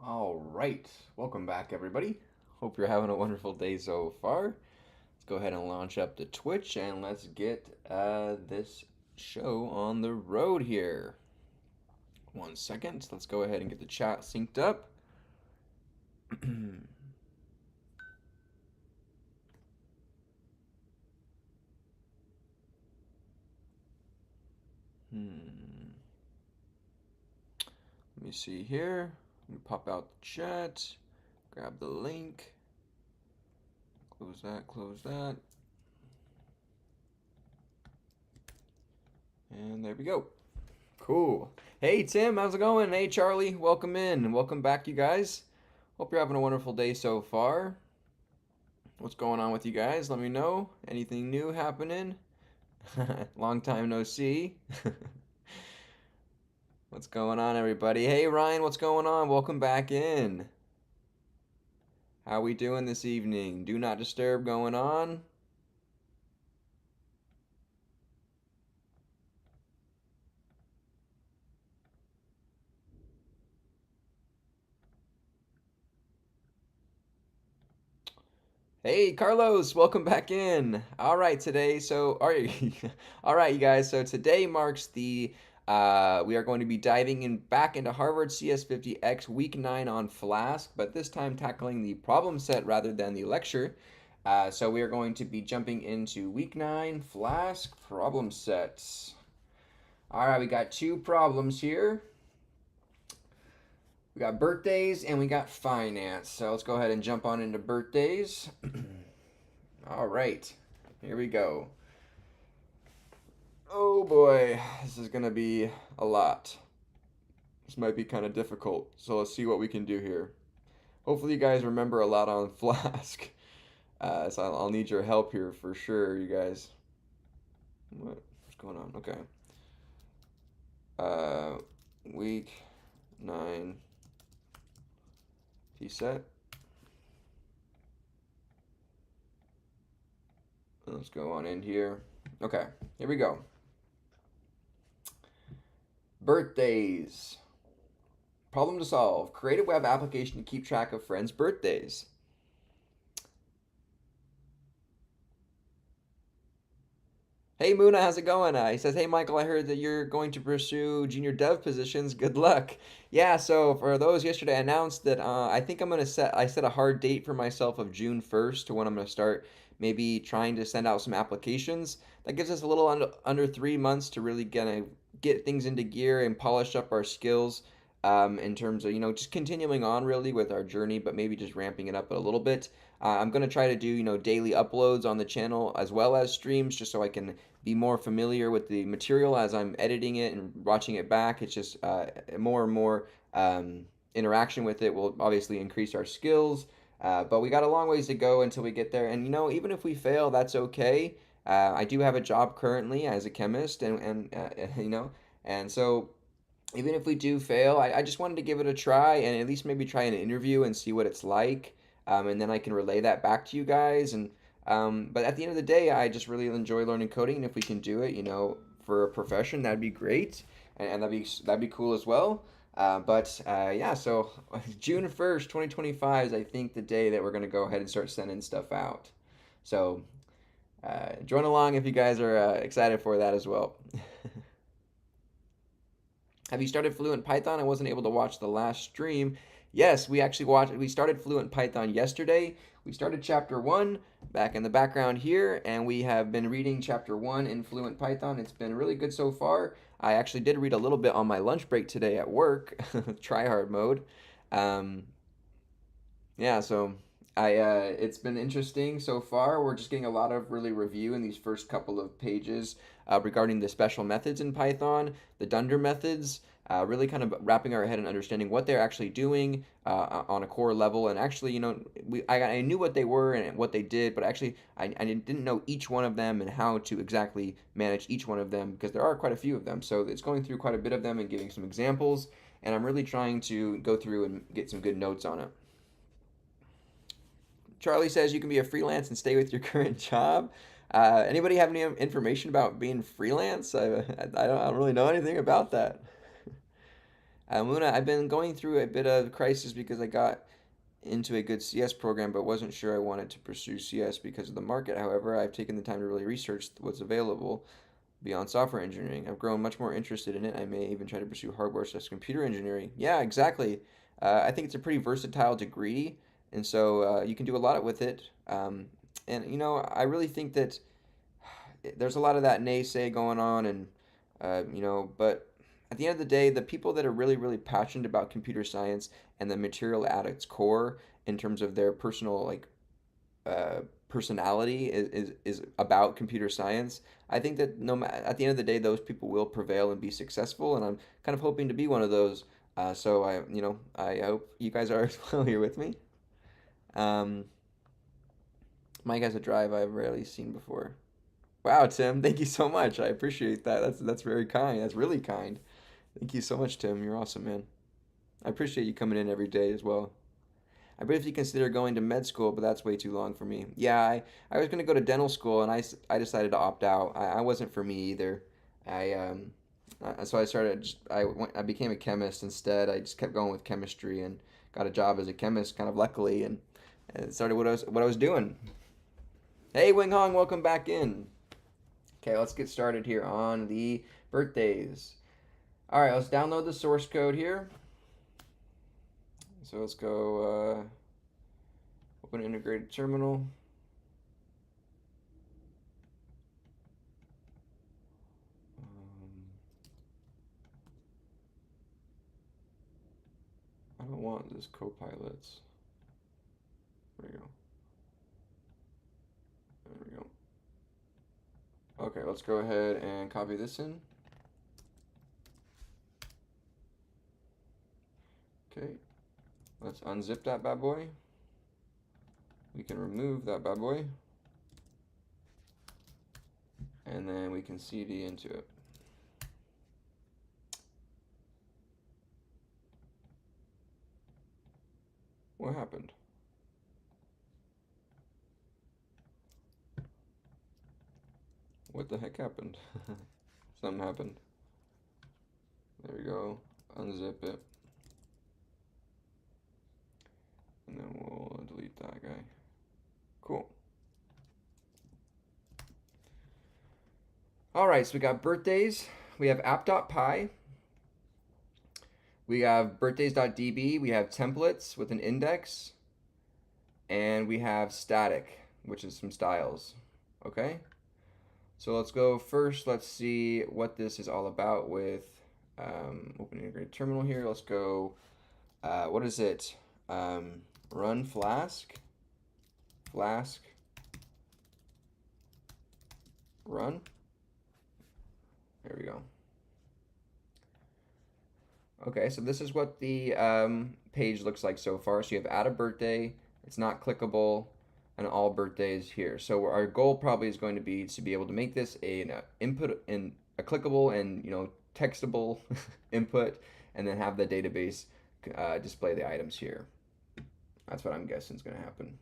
All right, welcome back, everybody. Hope you're having a wonderful day so far. Let's go ahead and launch up the Twitch and let's get this show on the road here. 1 second. Let's go ahead and get the chat synced up. Let me see here. Let me pop out the chat, grab the link, close that, close that. And there we go. Cool. Hey, Tim, how's it going? Hey, Charlie, welcome in. Welcome back, you guys. Hope you're having a wonderful day so far. What's going on with you guys? Let me know. Anything new happening? Long time no see. What's going on, everybody? Hey, Ryan, what's going on? Welcome back in. How we doing this evening? Do not disturb going on? Hey, Carlos, welcome back in. All right, today, so, all right, you guys, so today marks we are going to be diving back into Harvard CS50X Week 9 on Flask, but this time tackling the problem set rather than the lecture. So we are going to be jumping into Week 9 Flask problem sets. All right, we got two problems here. We got birthdays and we got finance. So let's go ahead and jump on into birthdays. All right, here we go. Oh boy, this is gonna be a lot. This might be kind of difficult, so let's see what we can do here. Hopefully you guys remember a lot on Flask. So I'll need your help here for sure, you guys. What's going on? Okay. Week 9 T-set. Let's go on in here. Okay, here we go. Birthdays. Problem to solve. Create a web application to keep track of friends' birthdays. Hey Muna, how's it going? He says, hey Michael, I heard that you're going to pursue junior dev positions. Good luck. Yeah, so for those yesterday, I announced that I think I set a hard date for myself of June 1st to when I'm gonna start maybe trying to send out some applications. That gives us a little under 3 months to really get things into gear and polish up our skills in terms of, just continuing on really with our journey, but maybe just ramping it up a little bit. I'm going to try to do, daily uploads on the channel as well as streams just so I can be more familiar with the material as I'm editing it and watching it back. It's just more and more interaction with it will obviously increase our skills. But we got a long ways to go until we get there. And, even if we fail, that's okay. I do have a job currently as a chemist and so even if we do fail, I just wanted to give it a try and at least maybe try an interview and see what it's like. And then I can relay that back to you guys. But at the end of the day, I just really enjoy learning coding. And if we can do it, for a profession, that'd be great. And that'd be cool as well. Yeah, so June 1st, 2025 is I think the day that we're going to go ahead and start sending stuff out. So join along if you guys are excited for that as well. Have you started Fluent Python? I wasn't able to watch the last stream. Yes, we started Fluent Python yesterday. We started chapter 1 back in the background here, and we have been reading chapter 1 in Fluent Python. It's been really good so far. I actually did read a little bit on my lunch break today at work, try hard mode. Yeah, so it's been interesting so far. We're just getting a lot of really review in these first couple of pages regarding the special methods in Python, the dunder methods, really kind of wrapping our head and understanding what they're actually doing on a core level. And actually, I knew what they were and what they did, but actually I didn't know each one of them and how to exactly manage each one of them because there are quite a few of them. So it's going through quite a bit of them and giving some examples. And I'm really trying to go through and get some good notes on it. Charlie says you can be a freelance and stay with your current job. Anybody have any information about being freelance? I don't really know anything about that. Muna, I've been going through a bit of crisis because I got into a good CS program, but wasn't sure I wanted to pursue CS because of the market. However, I've taken the time to really research what's available beyond software engineering. I've grown much more interested in it. I may even try to pursue hardware/computer engineering. Yeah, exactly. I think it's a pretty versatile degree, and so you can do a lot with it. And I really think that there's a lot of that naysay going on, and but at the end of the day, the people that are really, really passionate about computer science and the material at its core, in terms of their personal uh, personality, is about computer science. I think that at the end of the day, those people will prevail and be successful, and I'm kind of hoping to be one of those. So I hope you guys are as well here with me. Um, Mike has a drive I've rarely seen before. Wow, Tim, thank you so much. I appreciate that. That's very kind. That's really kind. Thank you so much, Tim. You're awesome, man. I appreciate you coming in every day as well. I briefly consider going to med school, but that's way too long for me. Yeah, I was going to go to dental school, and I decided to opt out. I wasn't for me either. So I started. I became a chemist instead. I just kept going with chemistry and got a job as a chemist, kind of luckily, and started what I was doing. Hey, Wing Hong, welcome back in. Okay, let's get started here on the birthdays. All right, let's download the source code here. So let's go open integrated terminal. I don't want this copilots. There we go. There we go. Okay, let's go ahead and copy this in. Okay, let's unzip that bad boy. We can remove that bad boy. And then we can CD into it. What happened? What the heck happened? Something happened. There we go. Unzip it. And then we'll delete that guy. Cool. All right, so we got birthdays. We have app.py. We have birthdays.db. We have templates with an index. And we have static, which is some styles. Okay? So let's go first. Let's see what this is all about with open integrated terminal here. Let's go, what is it? Run flask, run. There we go. Okay, so this is what the page looks like so far. So you have add a birthday, it's not clickable, and all birthdays here. So our goal probably is going to be able to make this an input in a clickable and textable input, and then have the database display the items here. That's what I'm guessing is going to happen.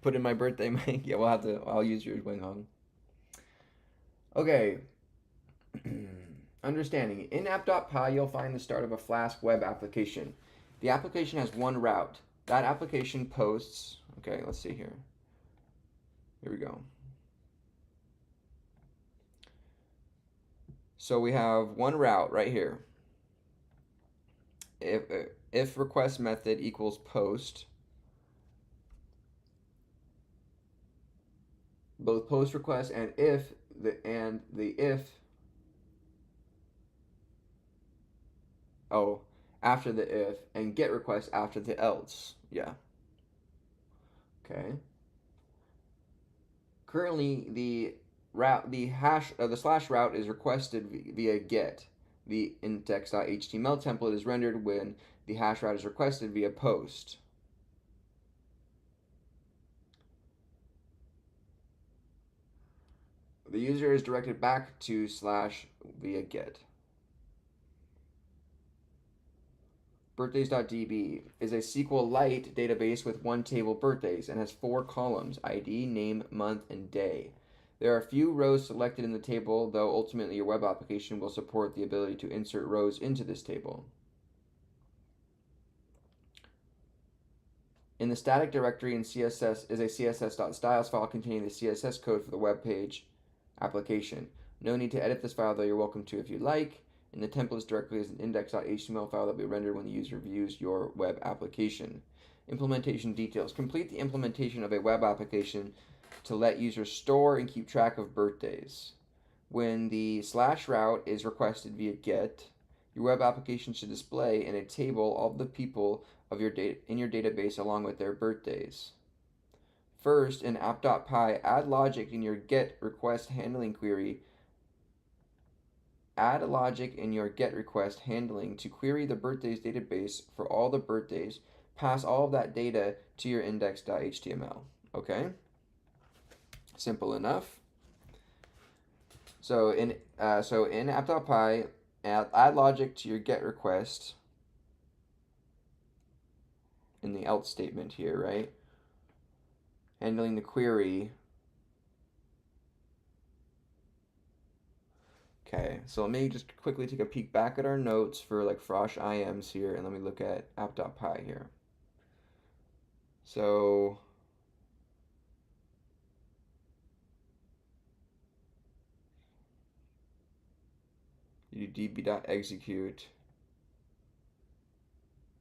Put in my birthday, Mike. Yeah, we'll have to. I'll use yours, Wing Hong. Okay. Understanding. In app.py, you'll find the start of a Flask web application. The application has one route. That application posts. Okay, let's see here. Here we go. So we have one route right here. If request method equals post, both post request and the if after the if, and get request after the else. Yeah. Okay. Currently the slash route is requested via get. The index.html template is rendered when the hash route is requested via post. The user is directed back to slash via get. Birthdays.db is a SQLite database with one table birthdays and has 4 columns: ID, name, month, and day. There are few rows selected in the table, though ultimately your web application will support the ability to insert rows into this table. In the static directory in CSS is a css.styles file containing the CSS code for the web page application. No need to edit this file, though you're welcome to if you like. In the templates directory is an index.html file that will be rendered when the user views your web application. Implementation details. Complete the implementation of a web application to let users store and keep track of birthdays. When the /route is requested via GET, your web application should display in a table all the people of your in your database along with their birthdays. First, in app.py, add logic in your GET request handling query. Add a logic in your GET request handling to query the birthdays database for all the birthdays. Pass all of that data to your index.html. Okay? Simple enough. So in app.py, add logic to your GET request in the else statement here, right? Handling the query. Okay, so let me just quickly take a peek back at our notes for like Frosh IMs here, and let me look at app.py here. So you do db.execute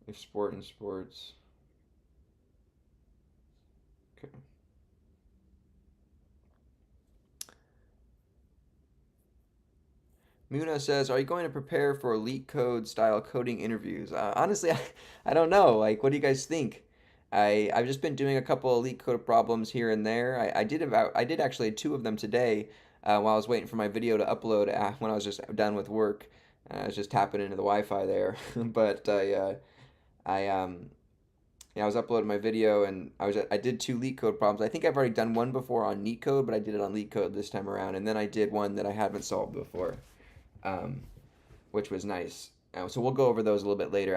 if sport and sports. Okay. Muna says, "Are you going to prepare for elite code style coding interviews?" Honestly, I don't know. Like, what do you guys think? I've just been doing a couple elite code problems here and there. I did actually two of them today while I was waiting for my video to upload when I was just done with work. I was just tapping into the Wi-Fi there, but I yeah, I was uploading my video and I did two LeetCode code problems. I think I've already done one before on NeetCode, code, but I did it on LeetCode code this time around, and then I did one that I haven't solved before, um, which was nice. So we'll go over those a little bit later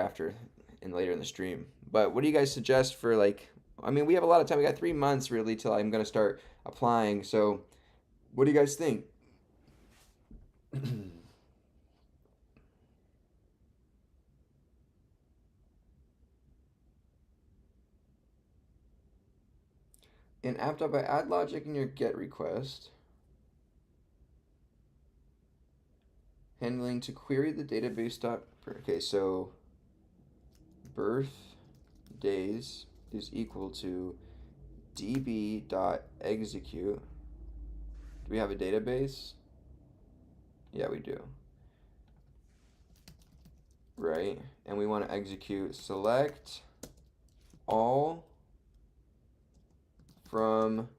later in the stream. But what do you guys suggest for like? I mean, we have a lot of time. We got 3 months really till I'm gonna start applying. So what do you guys think? In app.py, add logic in your GET request. Handling to query the database. Okay, so birthdays is equal to db.execute. Do we have a database? Yeah, we do. Right, and we want to execute select all from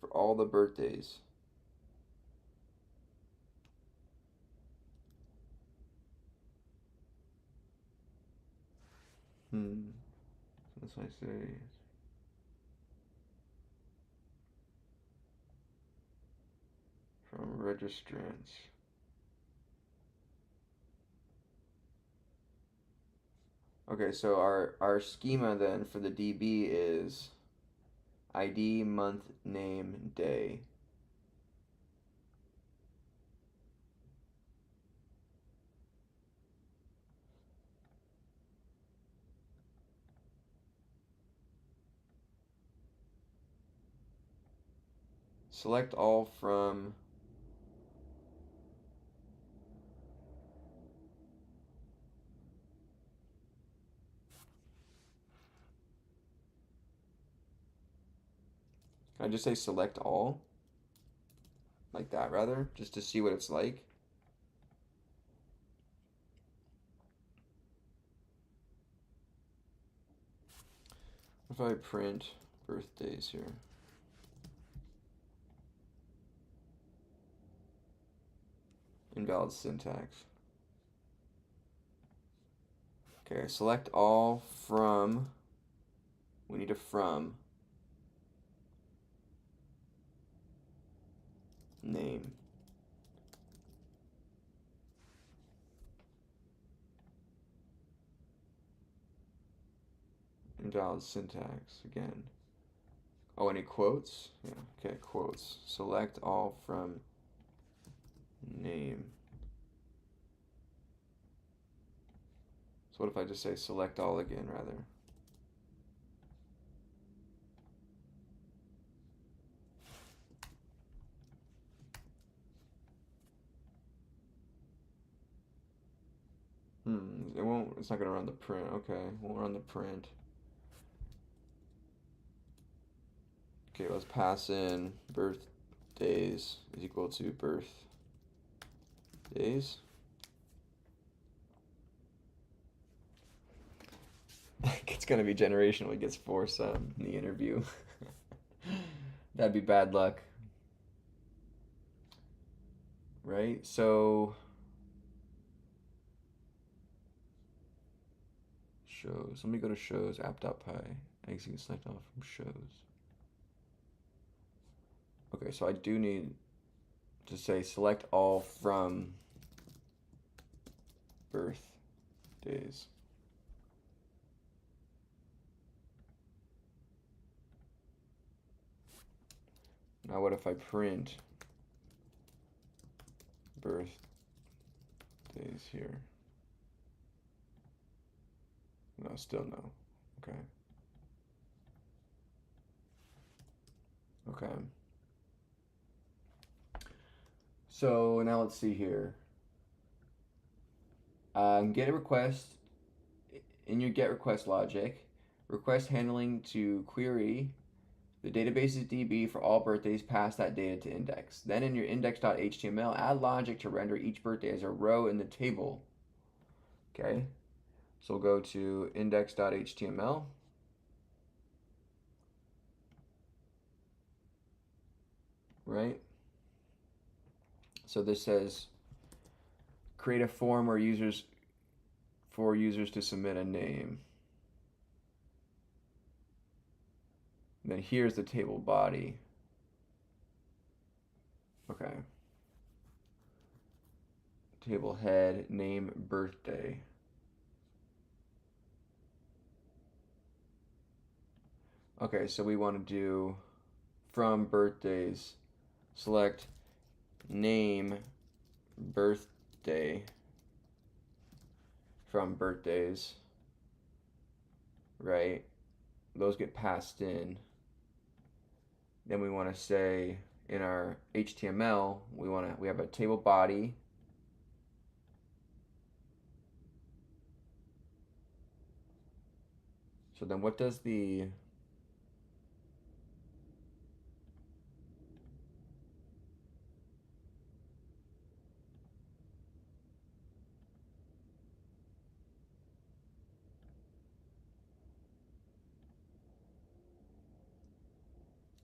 for all the birthdays. That's what I say. From registrants. Okay, so our schema then for the DB is ID, month, name, day. Select all from Can I just say select all? Like that rather, just to see what it's like. If I print birthdays here. Invalid syntax. Okay, select all from, we need a from, name. Invalid syntax again. Oh, any quotes? Yeah, okay, quotes. Select all from name. So what if I just say select all again, rather? It won't, it's not gonna run the print. Okay, won't run the print. Okay, let's pass in birthdays is equal to birthdays. It's gonna be generational. He gets 4 in the interview. That'd be bad luck. Right? So shows. Let me go to shows, app.py. Execute select all from shows. Okay, so I do need to say select all from birthdays. Now what if I print birthdays here? No, still no. Okay. Okay. So now let's see here. Get a request in your get request logic. Request handling to query the database's DB for all birthdays, pass that data to index. Then in your index.html, add logic to render each birthday as a row in the table. Okay, so we'll go to index.html. Right? So this says create a form where users to submit a name. And then here's the table body. Okay. Table head, name, birthday. Okay, so we want to do from birthdays, select name, birthday from birthdays, right? Those get passed in. Then we want to say in our HTML, we have a table body. So then what does the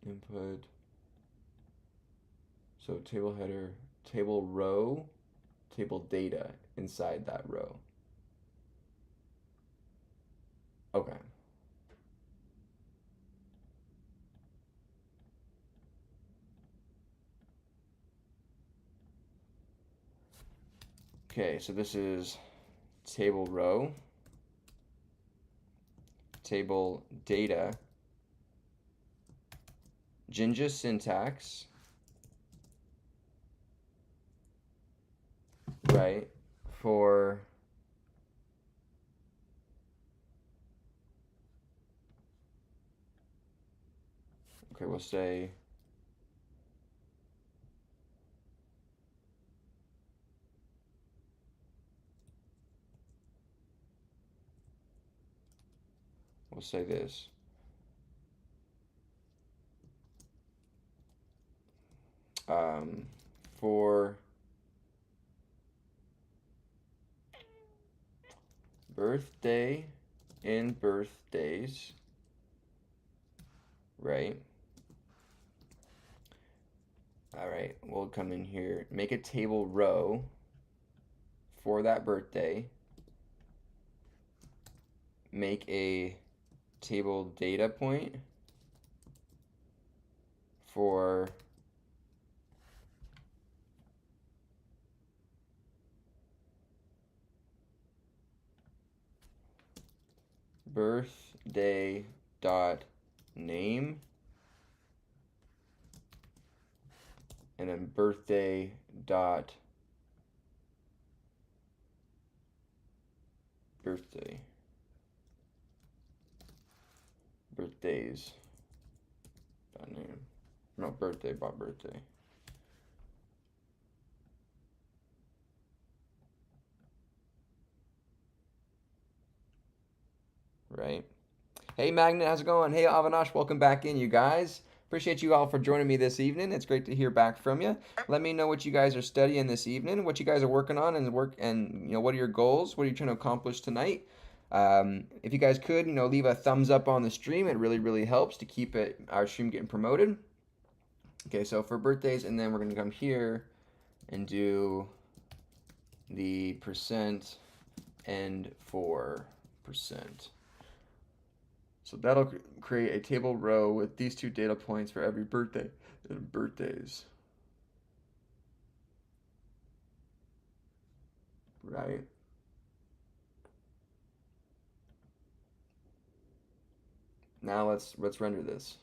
input, so table header, table row, table data inside that row. Okay. Okay, so this is table row, table data, Jinja syntax, right, for okay, we'll say this. For birthday and birthdays, right? All right, we'll come in here, make a table row for that birthday, make a table data point for birthday day dot name, and then birthday dot birthday. Birthdays dot name. No, birthday dot birthday. Right. Hey Magnet, how's it going? Hey Avinash, welcome back in, you guys. Appreciate you all for joining me this evening. It's great to hear back from you. Let me know what you guys are studying this evening, what you guys are working on, and what are your goals? What are you trying to accomplish tonight? If you guys could, leave a thumbs up on the stream. It really, really helps to keep our stream getting promoted. Okay, so for birthdays, and then we're gonna come here and do the percent and 4%. So that'll create a table row with these two data points for every birthday and birthdays. Right? Now let's render this.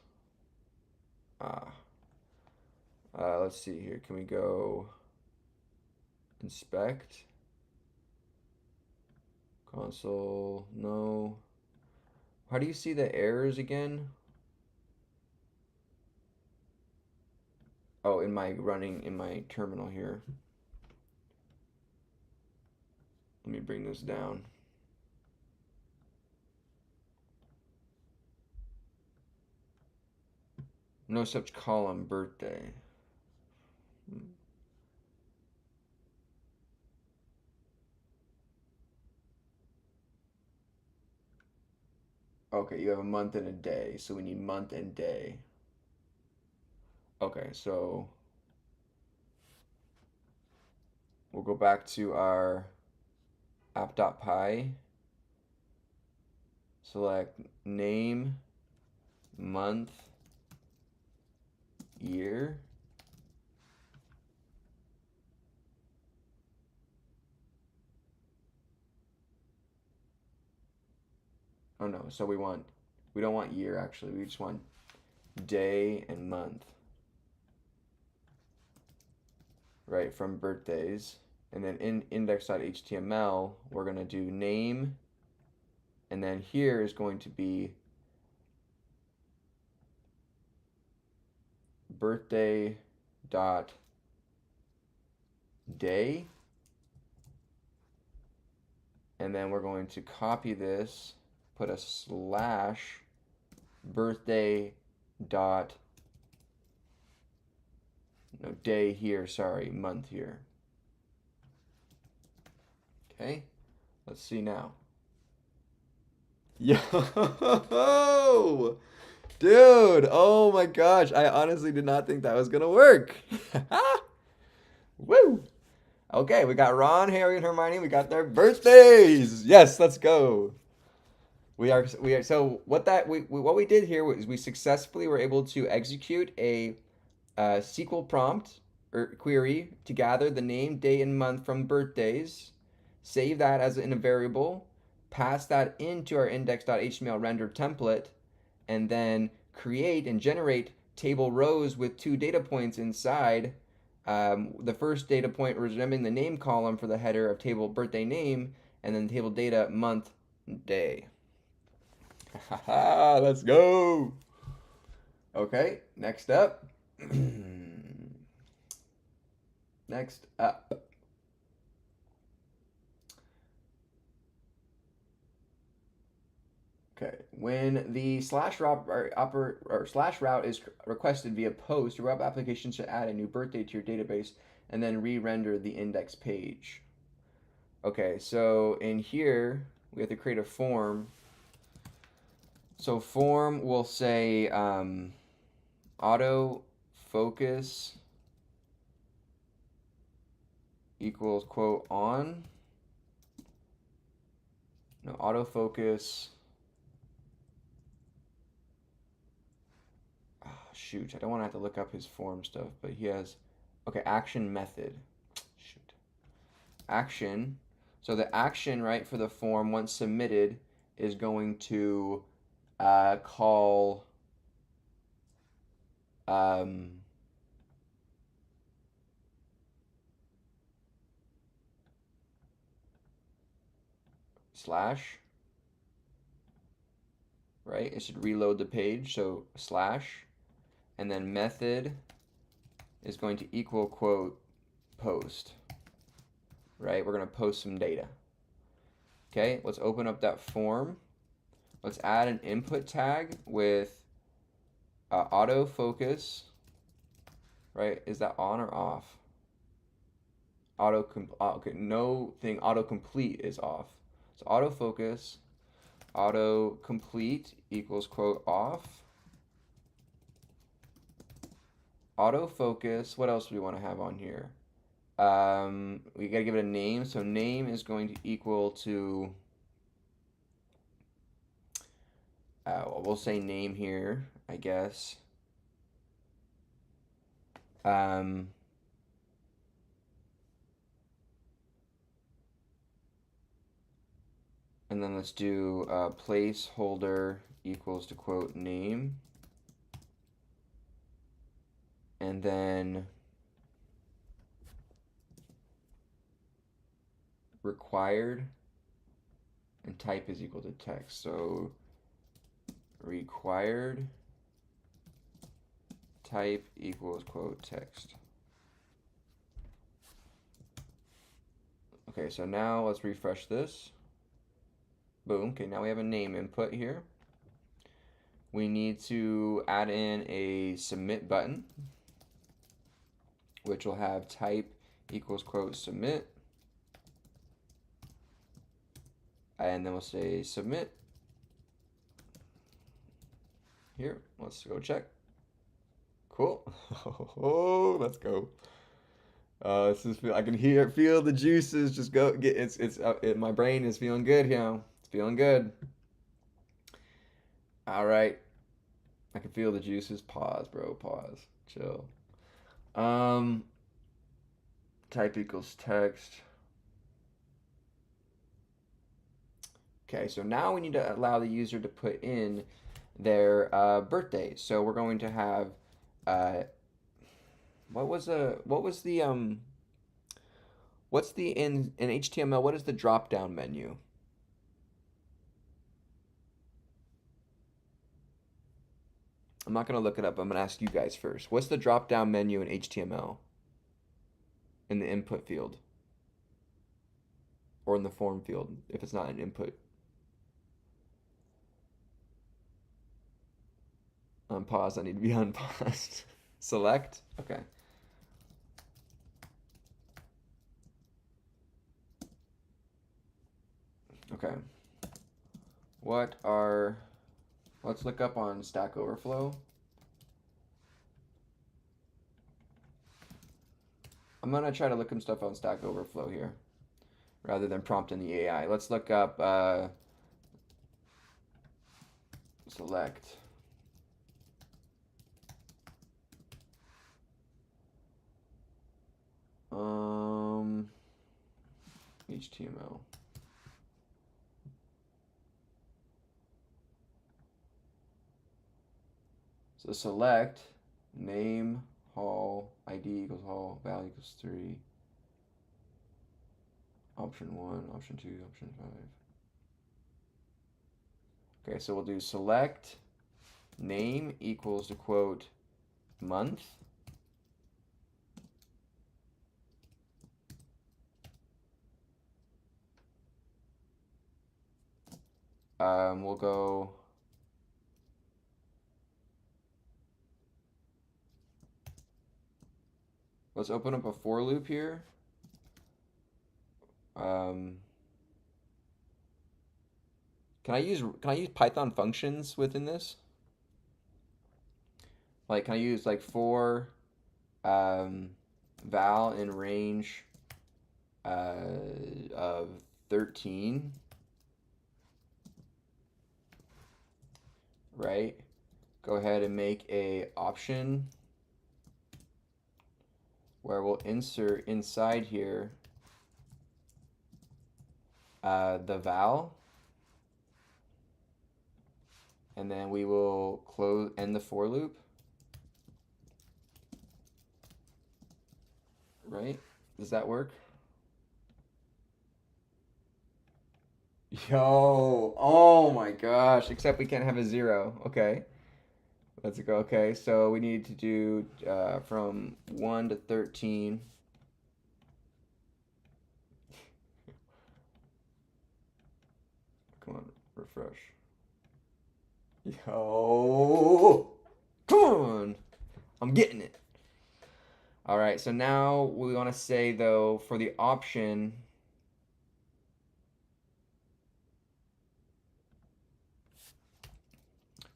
Let's see here. Can we go inspect? Console, no. How do you see the errors again? Oh, in my terminal here. Let me bring this down. No such column birthday. Okay, you have a month and a day, so we need month and day. Okay, so we'll go back to our app.py, select name, month, year. Oh no, so we don't want year actually, we just want day and month. Right, from birthdays. And then in index.html, we're going to do name, and then here is going to be birthday dot day, and then we're going to copy this, put a slash birthday dot no day here, sorry, month here. Okay, let's see now. Yo, dude, oh my gosh, I honestly did not think that was gonna work. Woo! Okay, we got Ron, Harry, and Hermione. We got their birthdays. Yes, let's go. We are. So what we did here was we successfully were able to execute a SQL prompt or query to gather the name, day, and month from birthdays, save that as in a variable, pass that into our index.html render template, and then create and generate table rows with two data points inside. The first data point resembling the name column for the header of table birthday name, and then table data month, day. Let's go. Okay, next up. Next up. Okay, when the slash route is requested via post, your web application should add a new birthday to your database and then re-render the index page. Okay, so in here we have to create a form. So form will say auto focus equals quote on. No, autofocus. Oh, shoot, I don't want to have to look up his form stuff, but he has, okay, action method. Shoot. Action. So the action, right, for the form once submitted is going to call um, slash, right? It should reload the page, so slash, and then method is going to equal quote post, right? We're going to post some data. Okay, let's open up that form. Let's add an input tag with autofocus, right? Is that on or off? Okay, no thing, autocomplete is off. So autofocus, autocomplete equals quote off. Autofocus, what else do we want to have on here? We gotta give it a name. So name is going to equal to, we'll say name here, I guess. Um, and then let's do placeholder equals to quote name. And then required and type is equal to text. So required type equals quote text. Okay, so now let's refresh this. Boom. Okay, now we have a name input here. We need to add in a submit button, which will have type equals quote submit. And then we'll say submit. Here, let's go check. Cool. Oh, let's go. This is I can feel the juices just go. My brain is feeling good here. It's feeling good. All right, I can feel the juices. Pause, bro. Pause. Chill. Um, type equals text. Okay, so now we need to allow the user to put in their birthday. So we're going to have what's the in HTML, what is the drop down menu? I'm not going to look it up. I'm going to ask you guys first. What's the drop down menu in HTML in the input field or in the form field if it's not an input? Unpause. I need to be unpaused. Select. Okay. Okay. Let's look up on Stack Overflow. I'm gonna try to look some stuff on Stack Overflow here, rather than prompting the AI. Let's look up select. HTML. So select name hall ID equals hall value equals 3. Option 1, option 2, option 5. Okay, so we'll do select name equals to quote month. We'll go let's open up a for loop here. Can I use Python functions within this? Like, can I use like for val in range of 13, right? Go ahead and make a option where we'll insert inside here the val, and then we will end the for loop, right? Does that work? Yo, oh my gosh, except we can't have a 0. Okay, let's go. Okay, so we need to do from 1 to 13. Come on, refresh. Yo, come on, I'm getting it. All right, so now we want to say, though, for the option,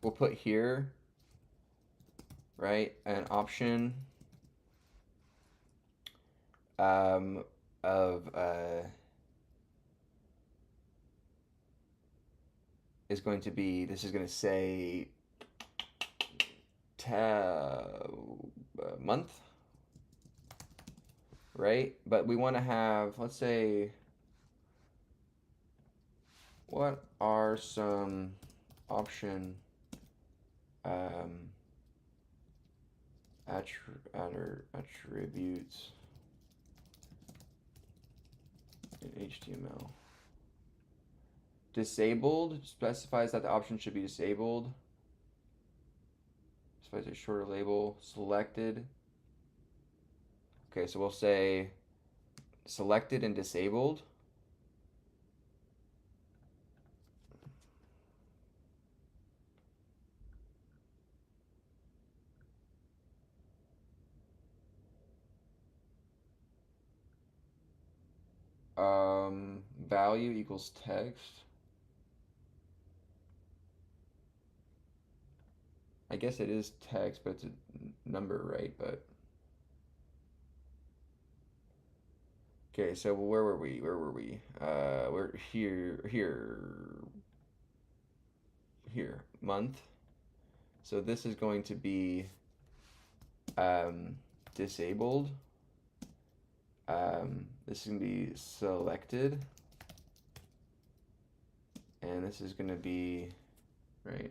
we'll put here, right, an option of is going to be, this is going to say month, right? But we want to have, let's say, what are some option attributes in HTML? Disabled specifies that the option should be disabled. Specifies a shorter label. Selected. Okay, so we'll say selected and disabled. Value equals text. I guess it is text, but it's a number, right? But okay, so where were we? We're here, month. So this is going to be disabled. This is going to be selected. And this is going to be, right?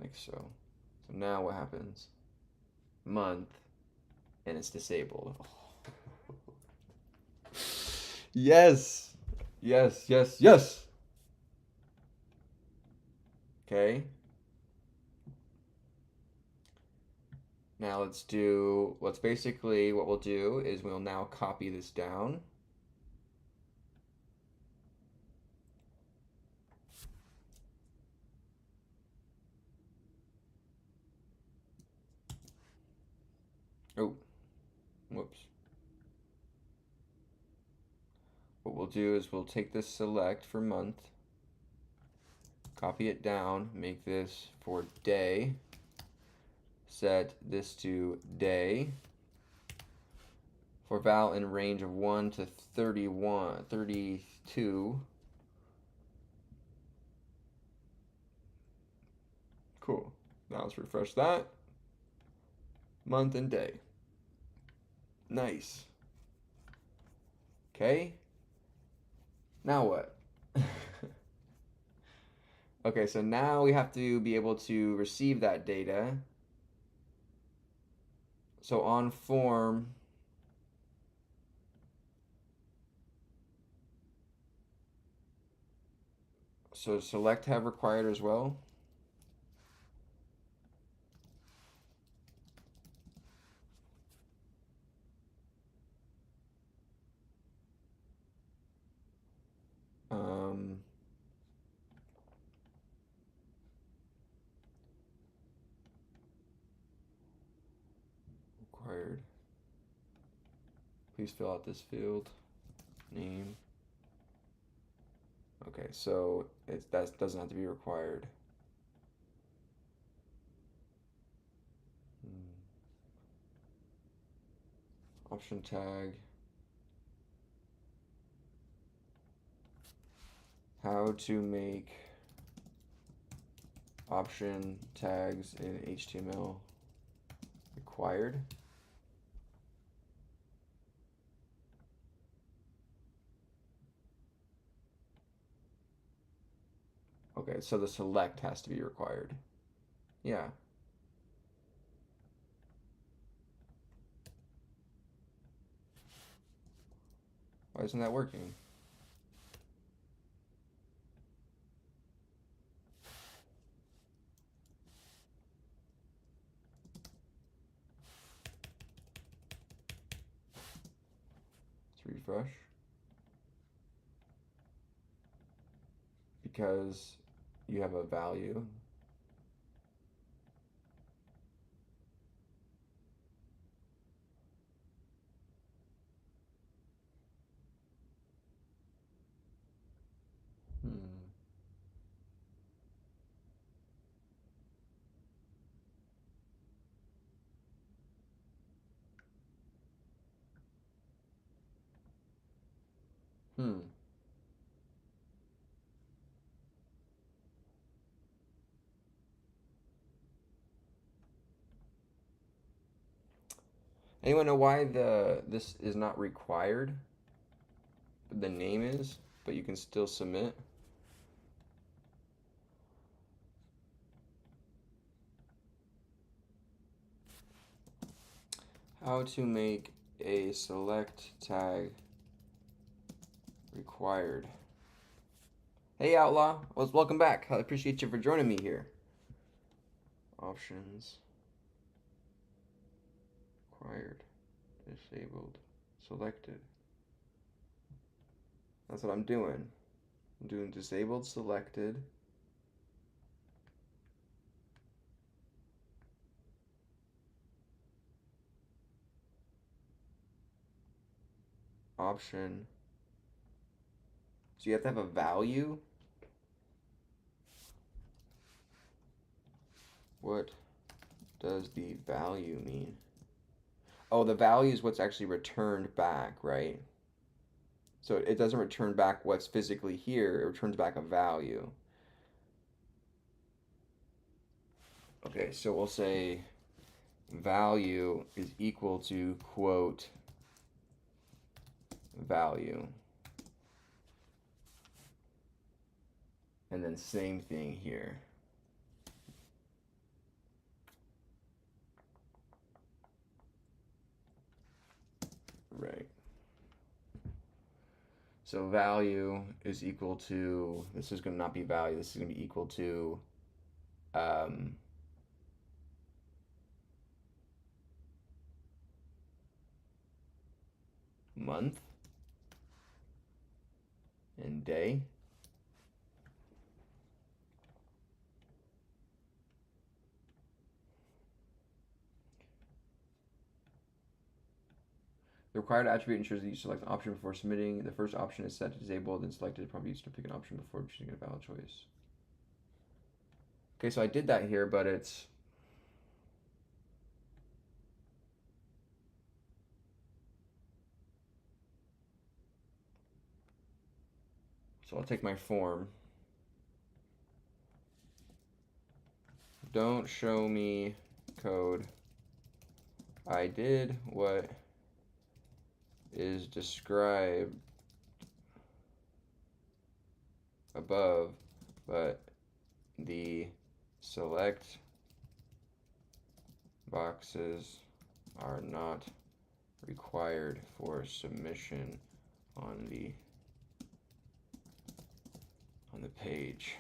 Like so. So now what happens? Month, and it's disabled. Yes. Yes, yes, yes. Okay. Now let's basically, what we'll do is we'll now copy this down. Oh, whoops. What we'll do is we'll take this select for month, copy it down, make this for day, set this to day, for val in range of 1 to 32. Cool. Now let's refresh that. Month and day. Nice. Okay. Now what? Okay, so now we have to be able to receive that data. So on form, so select have required as well. Required. Please fill out this field. Name. Okay, so that doesn't have to be required. Option tag. How to make option tags in HTML required. Okay, so the select has to be required. Yeah. Why isn't that working? Let's refresh. Because you have a value. Hmm. Hmm. Anyone know why this is not required? The name is, but you can still submit. How to make a select tag required. Hey Outlaw, welcome back. I appreciate you for joining me here. Options. Required. Disabled. Selected. That's what I'm doing. I'm doing disabled, selected. Option. So you have to have a value. What does the value mean? Oh, the value is what's actually returned back, right? So it doesn't return back what's physically here, it returns back a value. Okay, so we'll say value is equal to quote value. And then same thing here. Right. So value is equal to, this is going to not be value, this is going to be equal to um, month and day. The required attribute ensures that you select an option before submitting. The first option is set to disabled, then selected. Prompt used to pick an option before choosing a valid choice. Okay, so I did that here, but it's so I'll take my form. Don't show me code. I did what is described above, but the select boxes are not required for submission on the page.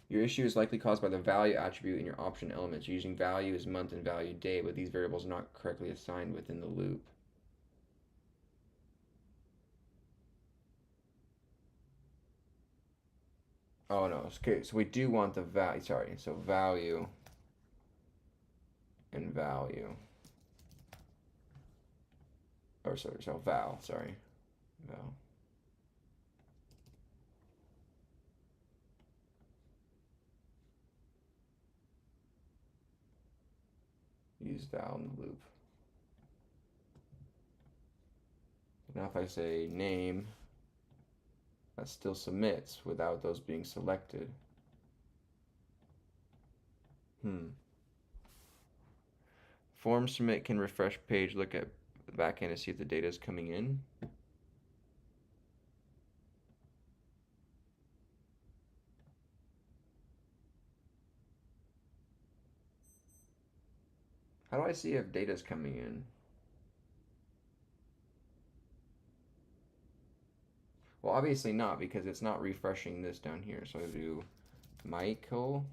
Your issue is likely caused by the value attribute in your option elements. Using value as month and value day, but these variables are not correctly assigned within the loop. Oh no, okay, so we do want the value, sorry, so value and value. Or sorry, so val, sorry, val. Use val in the loop. Now if I say name, that still submits without those being selected. Form submit can refresh page, look at the backend to see if the data is coming in. How do I see if data's coming in? Well, obviously not because it's not refreshing this down here. So I do Michael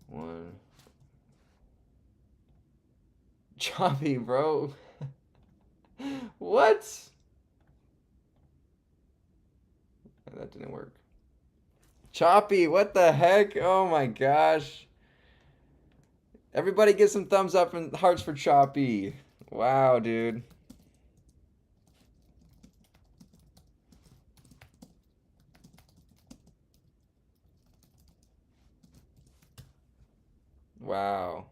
1. Choppy, bro. What? That didn't work. Choppy, what the heck? Oh my gosh. Everybody get some thumbs up and hearts for Choppy. Wow, dude. Wow.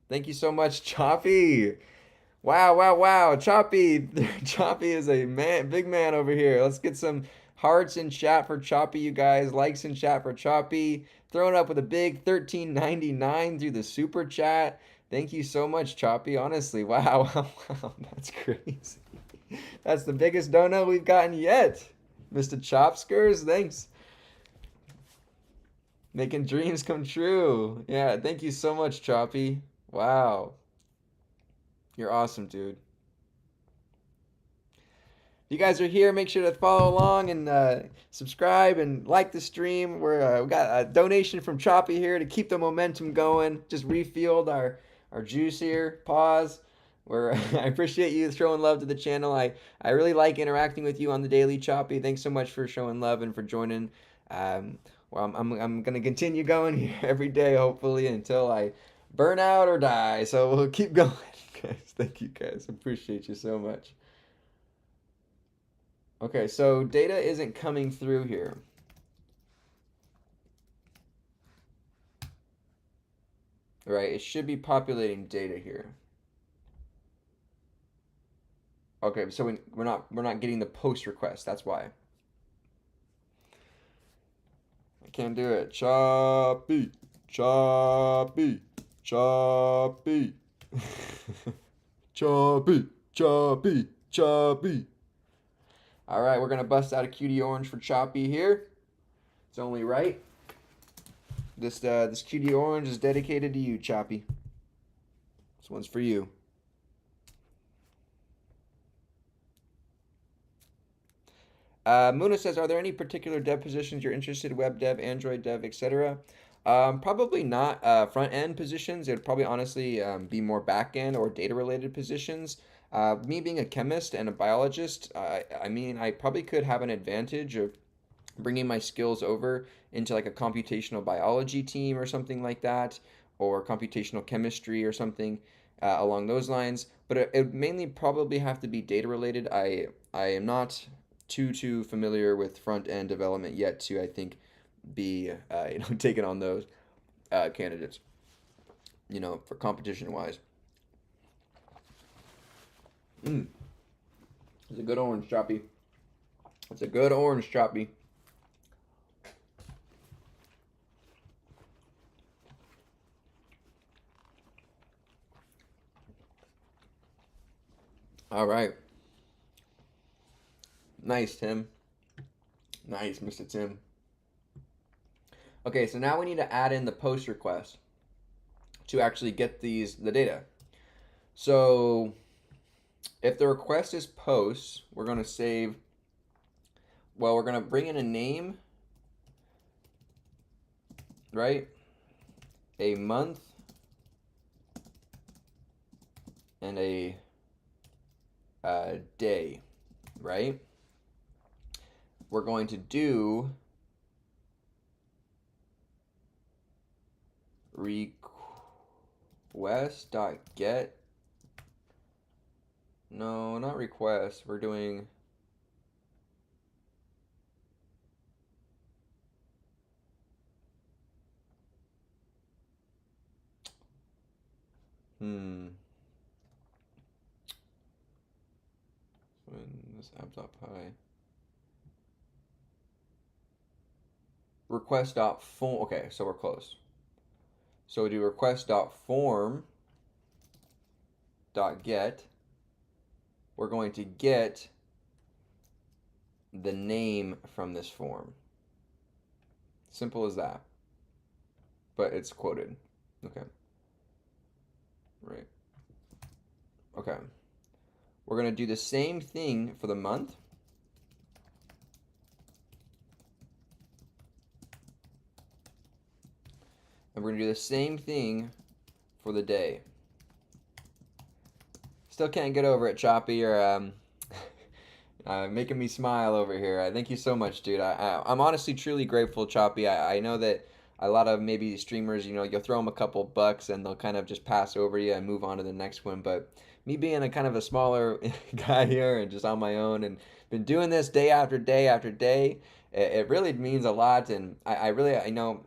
Thank you so much, Choppy. Wow, wow, wow. Choppy. Choppy is a man, big man over here. Let's get some hearts in chat for Choppy, you guys. Likes in chat for Choppy. Throwing up with a big 13.99 through the super chat. Thank you so much, Choppy. Honestly, wow, wow, wow. That's crazy. That's the biggest donut we've gotten yet. Mr. Chopskers, thanks. Making dreams come true. Yeah, thank you so much, Choppy. Wow. You're awesome, dude. If you guys are here, make sure to follow along and subscribe and like the stream. We got a donation from Choppy here to keep the momentum going. Just refueled our juice here. Pause. I appreciate you showing love to the channel. I really like interacting with you on the daily, Choppy. Thanks so much for showing love and for joining. Um, I'm gonna continue going here every day, hopefully, until I burn out or die. So we'll keep going, guys. Thank you, guys. Appreciate you so much. Okay, so data isn't coming through here. Right, it should be populating data here. Okay, so we're not getting the post request. That's why. I can't do it. Choppy, choppy, choppy, choppy, choppy, choppy. All right, we're gonna bust out a cutie orange for Choppy here. It's only right. This cutie orange is dedicated to you, Choppy. This one's for you. Muna says, are there any particular dev positions you're interested in? Web dev, Android dev, etc.? Probably not front end positions. It would probably honestly be more back end or data related positions. Me being a chemist and a biologist, I mean, I probably could have an advantage of bringing my skills over into like a computational biology team or something like that, or computational chemistry or something along those lines. But it would mainly probably have to be data related. I am not too familiar with front end development yet to I think be taking on those candidates. For competition wise. Mm, it's a good orange, Choppy. It's a good orange, Choppy. All right. Nice, Tim. Nice, Mr. Tim. Okay, so now we need to add in the post request to actually get the data. So if the request is post, we're going to save, well, we're going to bring in a name, right? A month and a day, right? We're going to do request.get. No, not request. We're doing when this app.py request.form. Okay, so we're close. So we do request.form.get. We're going to get the name from this form. Simple as that. But it's quoted. Okay. Right. Okay. We're going to do the same thing for the month. And we're going to do the same thing for the day. Still can't get over it, Choppy. Or making me smile over here. Thank you so much, dude. I'm honestly truly grateful, Choppy. I know that a lot of maybe streamers, you know, you'll throw them a couple bucks and they'll kind of just pass over you and move on to the next one. But me being a kind of a smaller guy here and just on my own and been doing this day after day after day, it really means a lot. And I know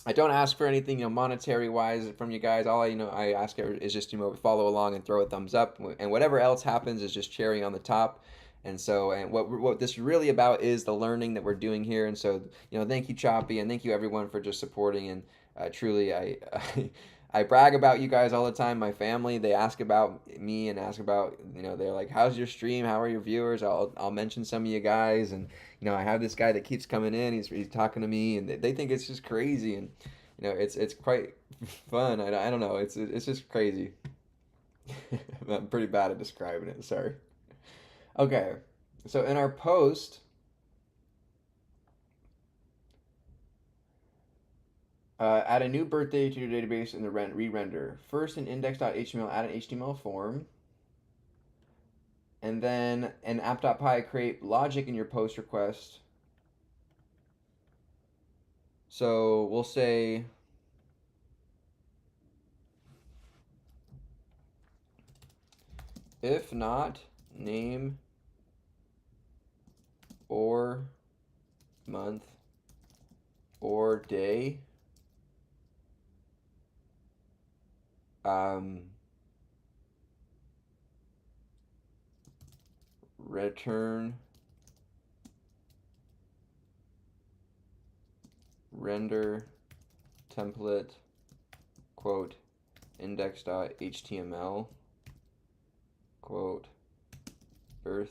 I don't ask for anything, you know, monetary wise from you guys. All I ask is just, you know, follow along and throw a thumbs up, and whatever else happens is just cherry on the top. And so, and what this is really about is the learning that we're doing here. And so, you know, thank you, Choppy, and thank you everyone for just supporting. And truly, I brag about you guys all the time. My family, they ask about me and ask about, you know, they're like, "How's your stream? How are your viewers?" I'll mention some of you guys, and you know, I have this guy that keeps coming in. He's talking to me, and they think it's just crazy, and you know, it's quite fun. I don't know. It's just crazy. I'm pretty bad at describing it. Sorry. Okay, so in our post, add a new birthday to your database in the re-render. First, in index.html, add an HTML form, and then in app.py, create logic in your post request. So we'll say if not name or month or day, um, return render template quote index.html quote birth.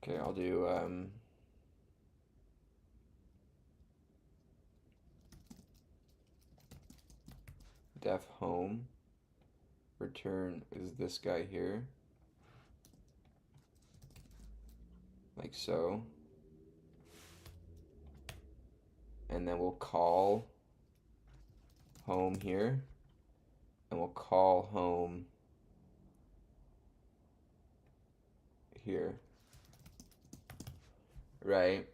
Okay, I'll do def home return is this guy here, like so, and then we'll call home here, and we'll call home here, right?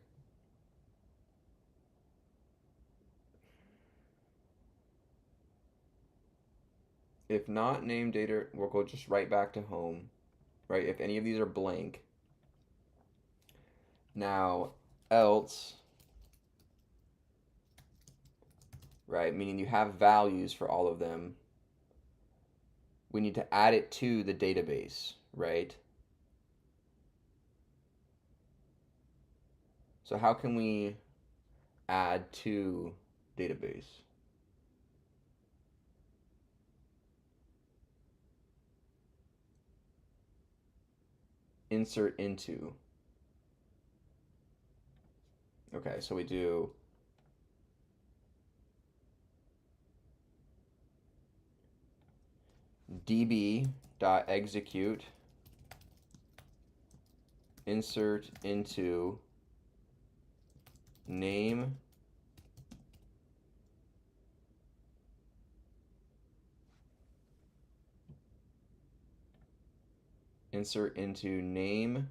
If not named data, we'll go just right back to home, right? If any of these are blank. Now, else, right? Meaning you have values for all of them. We need to add it to the database, right? So how can we add to database? Insert into. Okay, so we do db.execute insert into name insert into name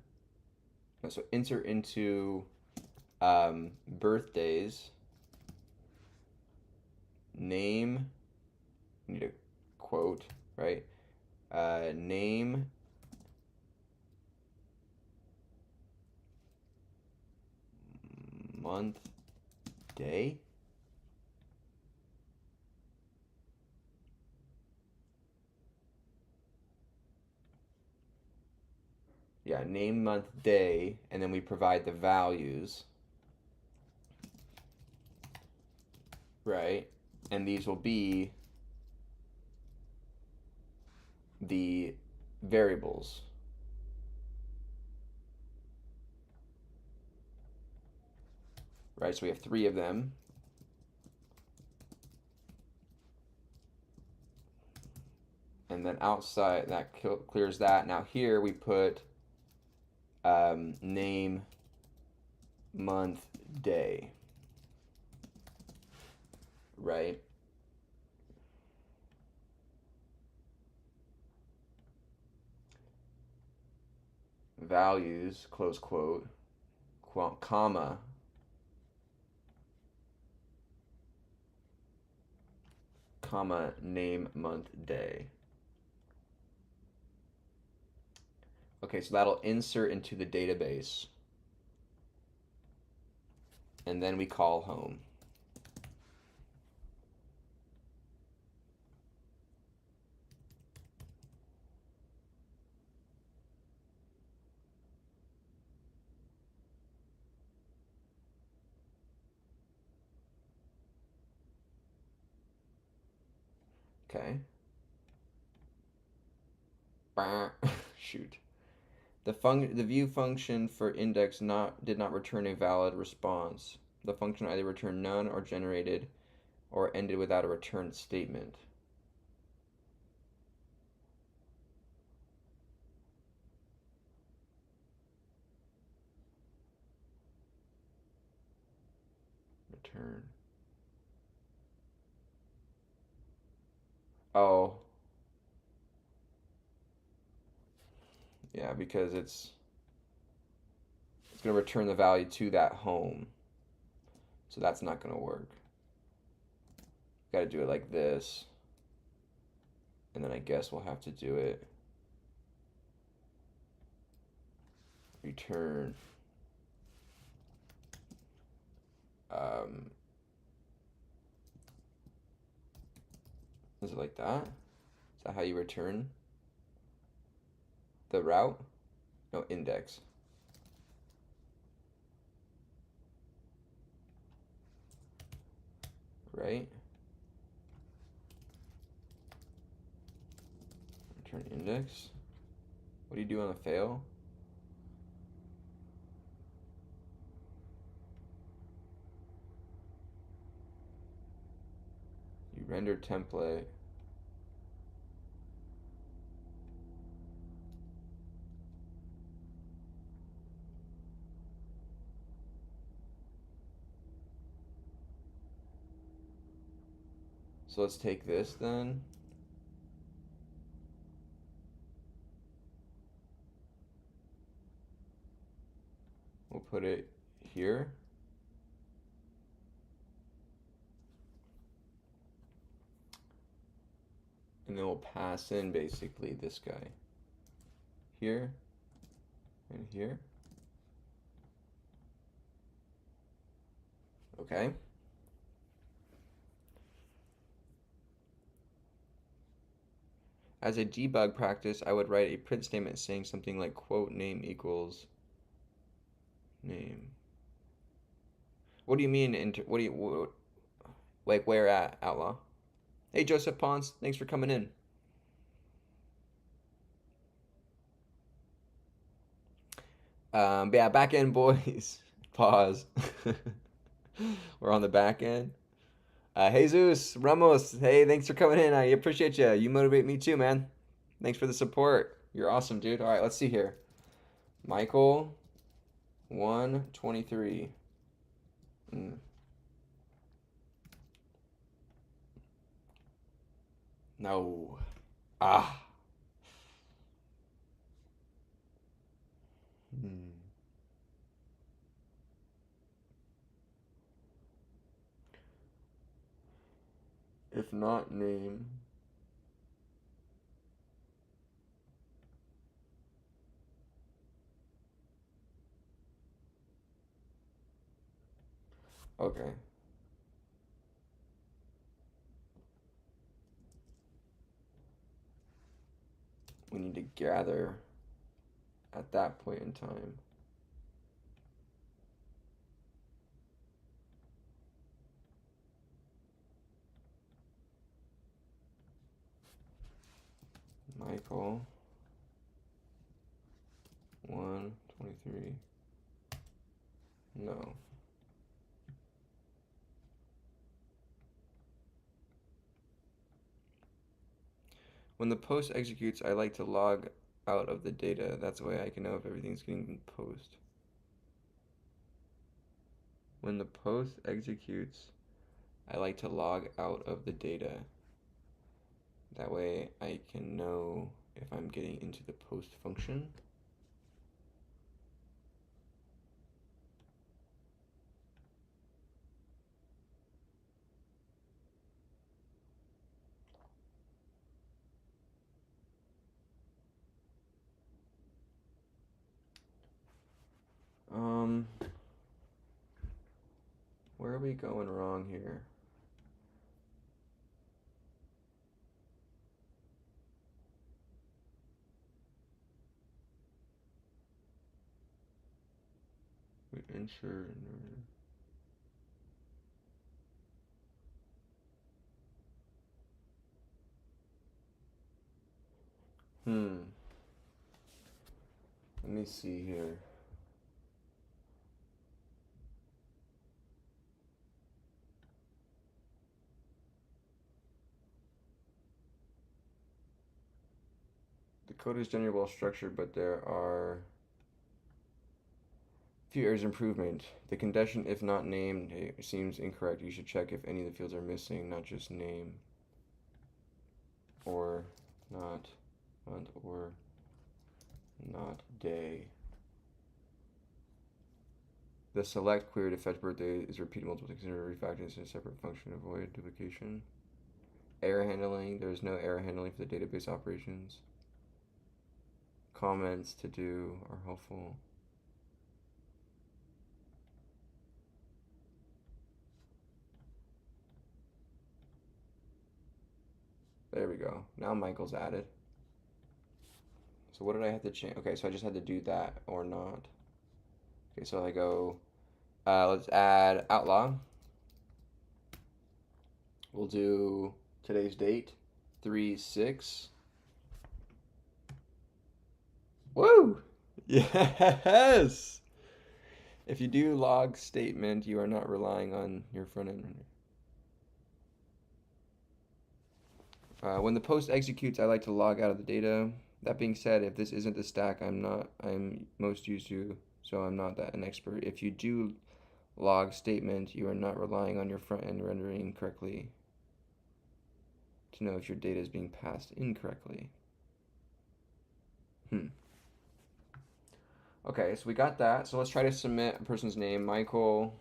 so insert into birthdays name need a quote, right? Name month day. Yeah, name month day, and then we provide the values, right? And these will be the variables. Right, so we have 3 of them. And then outside, that clears that. Now here we put name, month, day. Right? Values, close quote, comma, name, month, day. Okay, so that'll insert into the database. And then we call home. Okay. Shoot. The view function for index did not return a valid response. The function either returned none or generated or ended without a return statement. Return. Oh. Yeah, because it's going to return the value to that home. So that's not going to work. Got to do it like this. And then I guess we'll have to do it. Return. Is it like that? Is that how you return the route? No, index. Right? Return index. What do you do on a fail? You render template. So let's take this then. We'll put it here. And then we'll pass in basically this guy. Here and here. Okay. As a debug practice, I would write a print statement saying something like quote name equals name. What do you mean? Like where at, Outlaw? Hey, Joseph Pons, thanks for coming in. But yeah, back end boys. Pause. We're on the back end. Jesus Ramos, hey, thanks for coming in. I appreciate you. You motivate me too, man. Thanks for the support. You're awesome, dude. All right, let's see here. Michael, 123. No. Ah. Hmm. If not name. Okay. We need to gather at that point in time. Michael 123. No. When the post executes, I like to log out of the data. That's the way I can know if everything's getting post. When the post executes, I like to log out of the data. That way I can know if I'm getting into the post function. Where are we going wrong here? We insert. Let me see here. The code is generally well structured, but there are few areas of improvement. The condition, if not named, seems incorrect. You should check if any of the fields are missing, not just name or not month or not day. The select query to fetch birthday is repeated multiple times. Consider refactoring in a separate function to avoid duplication. Error handling. There is no error handling for the database operations. Comments to do are helpful. There we go. Now Michael's added. So what did I have to change? Okay, so I just had to do that or not. Okay, so I go, let's add outlaw. We'll do today's date, 3/6. Woo! Yes! If you do log statement, you are not relying on your front end. When the post executes, I like to log out of the data. That being said, if this isn't the stack I'm most used to, so I'm not that an expert. If you do log statement, you are not relying on your front end rendering correctly to know if your data is being passed incorrectly. Okay, so we got that. So let's try to submit a person's name, Michael,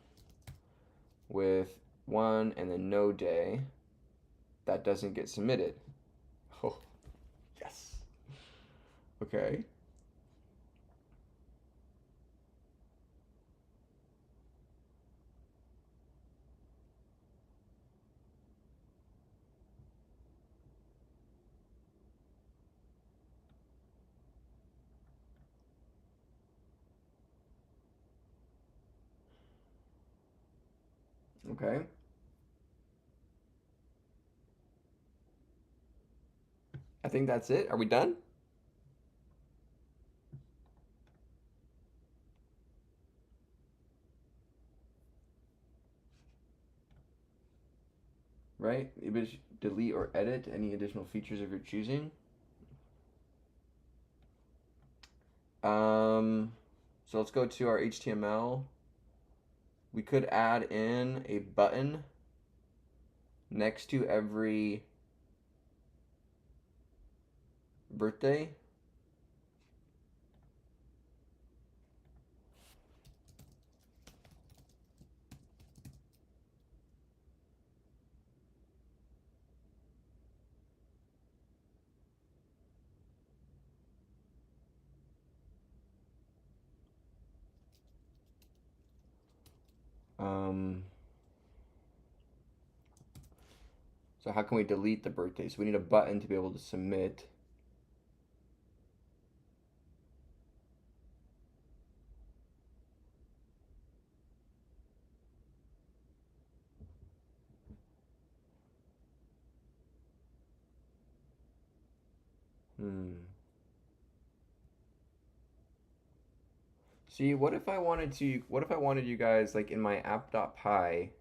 with 1 and then no day. That doesn't get submitted. Oh, yes. Okay. Okay. I think that's it. Are we done? Right? You delete or edit any additional features of your choosing. So let's go to our HTML. We could add in a button next to every birthday. So how can we delete the birthday? So we need a button to be able to submit. Hmm. See, what if I wanted to, what if I wanted you guys like in my app.py,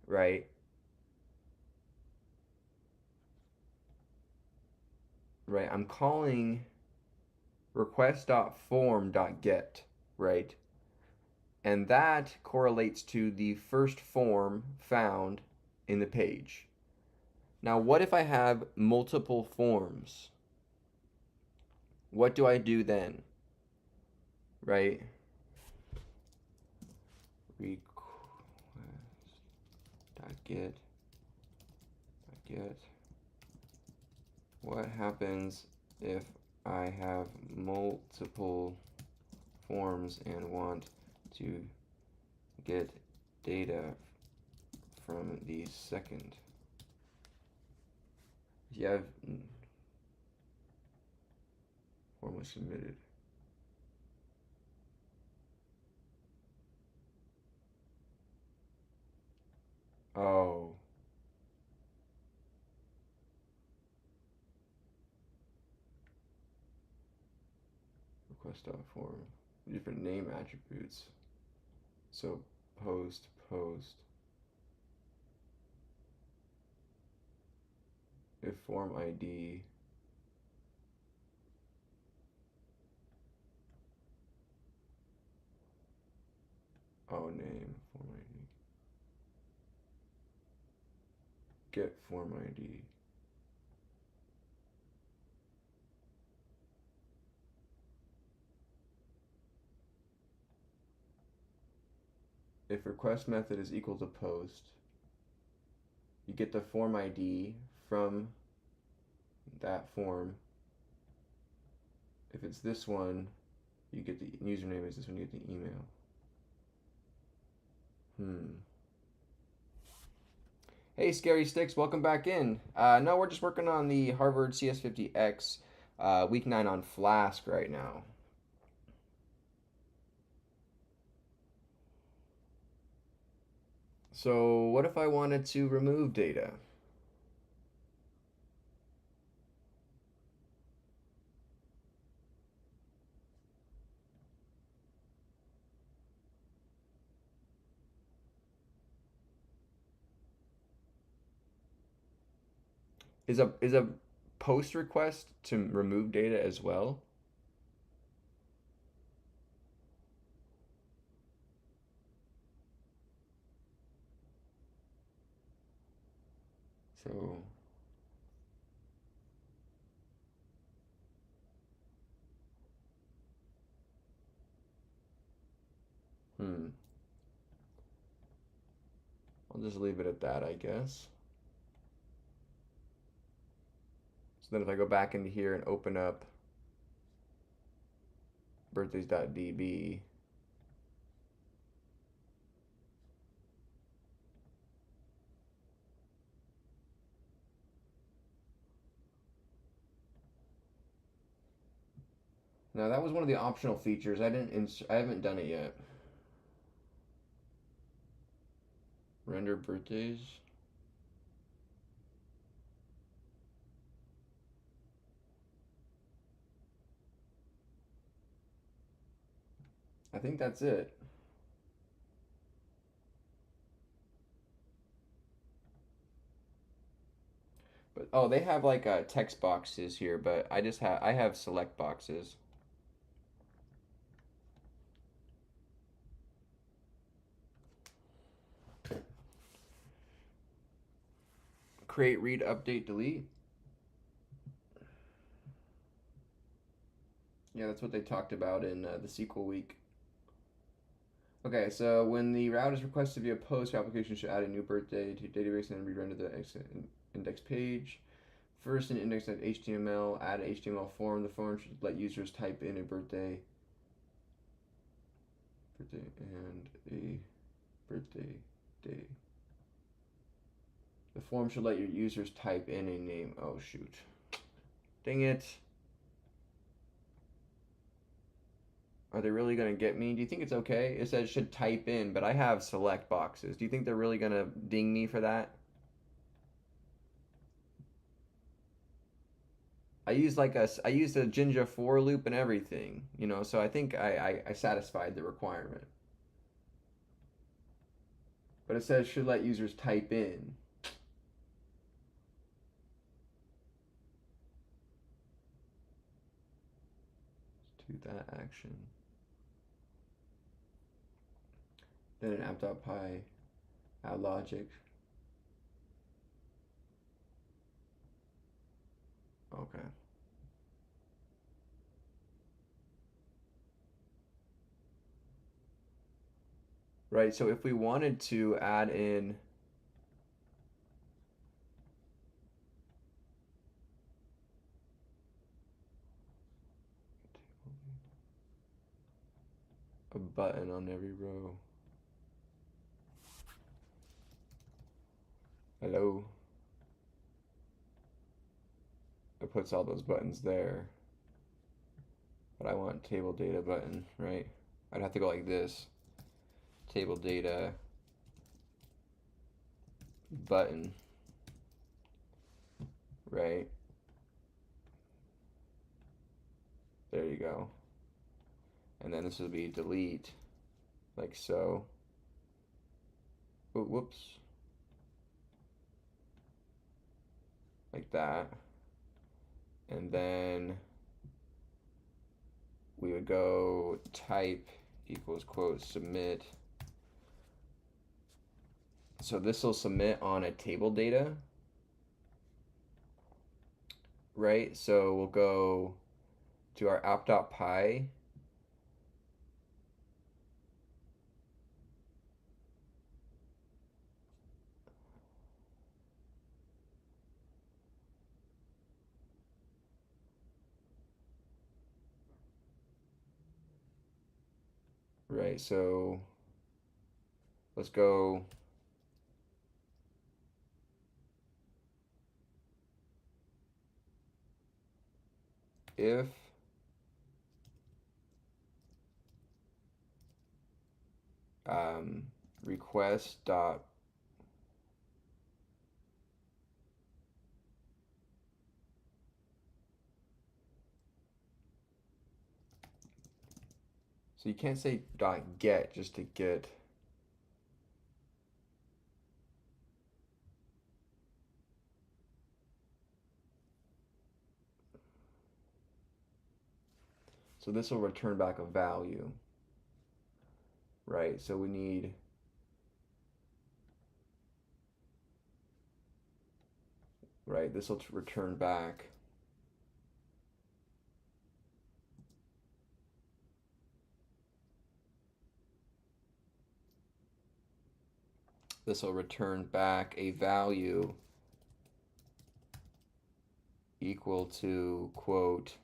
right? Right, I'm calling request.form.get, right? And that correlates to the first form found in the page. Now, what if I have multiple forms? What do I do then? Right? Request.get. What happens if I have multiple forms and want to get data from the second? If you have form was submitted. Oh, request.form. Different name attributes. So post. If form ID. Oh, name, form ID. Get form ID. If request method is equal to post, you get the form ID from that form. If it's this one, you get the username is this one, you get the email. Hey, Scary Sticks, welcome back in. No, we're just working on the Harvard CS50X week 9 on Flask right now. So, what if I wanted to remove data? Is a post request to remove data as well? So, hmm. I'll just leave it at that, I guess. So then if I go back into here and open up birthdays.db, now that was one of the optional features. I haven't done it yet. Render birthdays. I think that's it. But oh, they have like text boxes here, but I have select boxes. Create, read, update, delete. Yeah, that's what they talked about in the SQL week. Okay, so when the route is requested via post, your application should add a new birthday to database and then re-render the index page. First, in index.html, add an HTML form. The form should let users type in a birthday and a birthday day. The form should let your users type in a name. Oh, shoot. Dang it. Are they really going to get me? Do you think it's okay? It says should type in, but I have select boxes. Do you think they're really going to ding me for that? I used a Jinja for loop and everything, you know, so I think I satisfied the requirement. But it says should let users type in. To that action. Then an app.py add logic. Okay. Right, so if we wanted to add in a button on every row. Hello. It puts all those buttons there. But I want table data button, right? I'd have to go like this. Table data button, right? There you go. And then this would be delete, like so. Ooh, whoops. Like that. And then we would go type equals quote submit. So this will submit on a table data, right? So we'll go to our app.py. Right, so let's go if request dot so you can't say dot get just to get. So this will return back a value, right? So we need right, this will return back a value equal to quote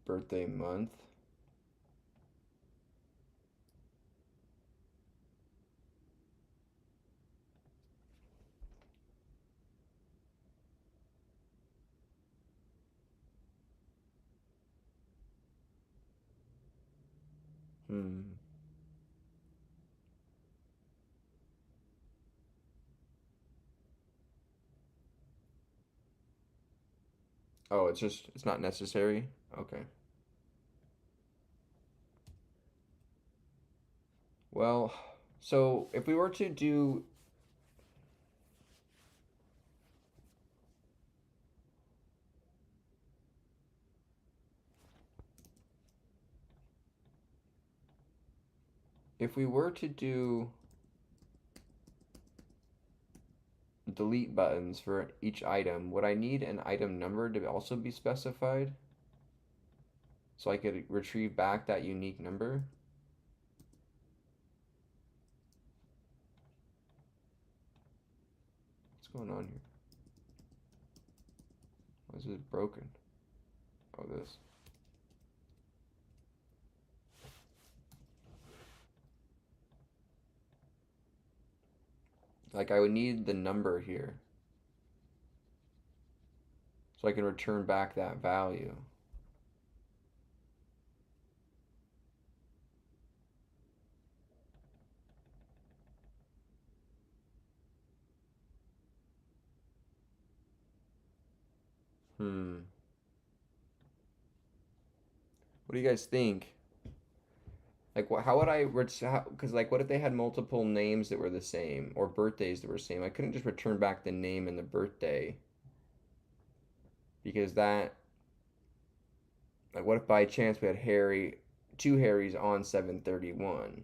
birthday month. Oh, it's not necessary? Okay. Well, so if we were to do if we were to do delete buttons for each item, would I need an item number to also be specified? So I could retrieve back that unique number? What's going on here? Why is this broken? Oh, this. Like I would need the number here so I can return back that value. Hmm. What do you guys think? Like, how would I, because, like, what if they had multiple names that were the same or birthdays that were the same? I couldn't just return back the name and the birthday because that, like, what if by chance we had two Harrys on 731?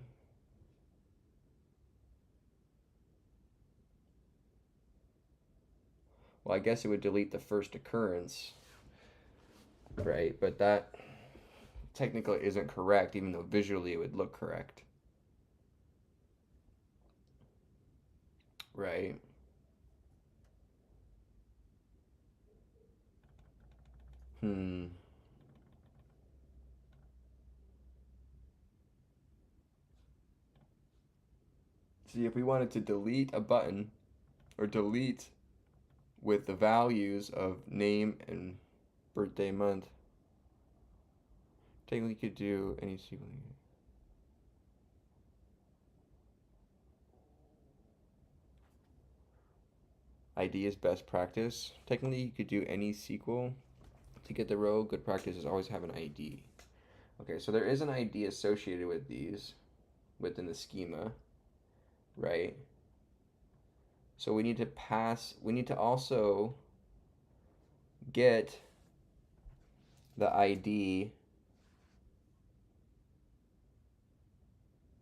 Well, I guess it would delete the first occurrence, right? But that technically isn't correct, even though visually it would look correct, right? Hmm. See, if we wanted to delete a button or delete with the values of name and birthday month, technically could do any sequence. ID is best practice. Technically, you could do any SQL to get the row. Good practice is always have an ID. Okay, so there is an ID associated with these within the schema, right? So we need to also get the ID,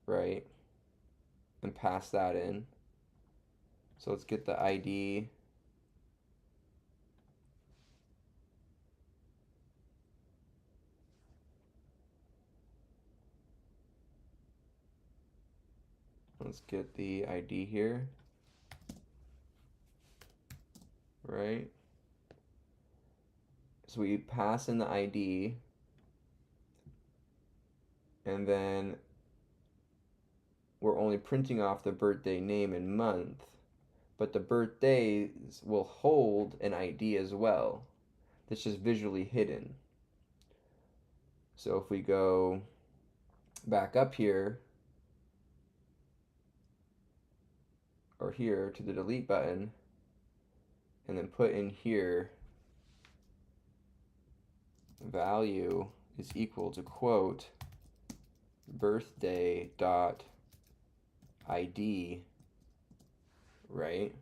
right? And pass that in. So let's get the ID. Let's get the ID here, right? So we pass in the ID, and then we're only printing off the birthday name and month, but the birthdays will hold an ID as well. That's just visually hidden. So if we go back up here, or here to the delete button, and then put in here value is equal to quote birthday dot ID, right?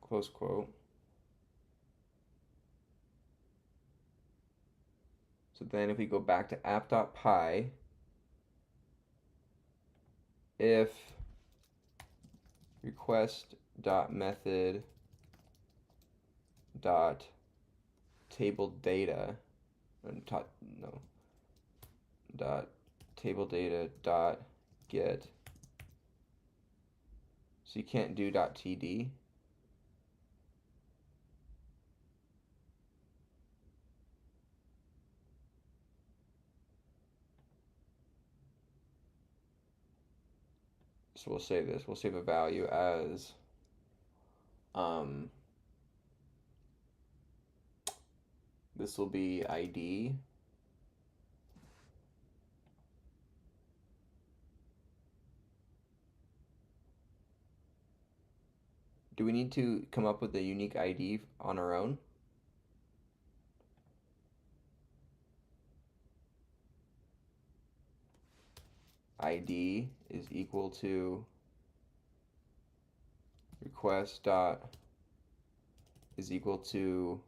Close quote. So then if we go back to app.py, if request.method dot table data, no, dot table data dot get, so you can't do dot td. So we'll save this. We'll save a value as um, this will be ID. Do we need to come up with a unique ID on our own? ID is equal to request dot is equal to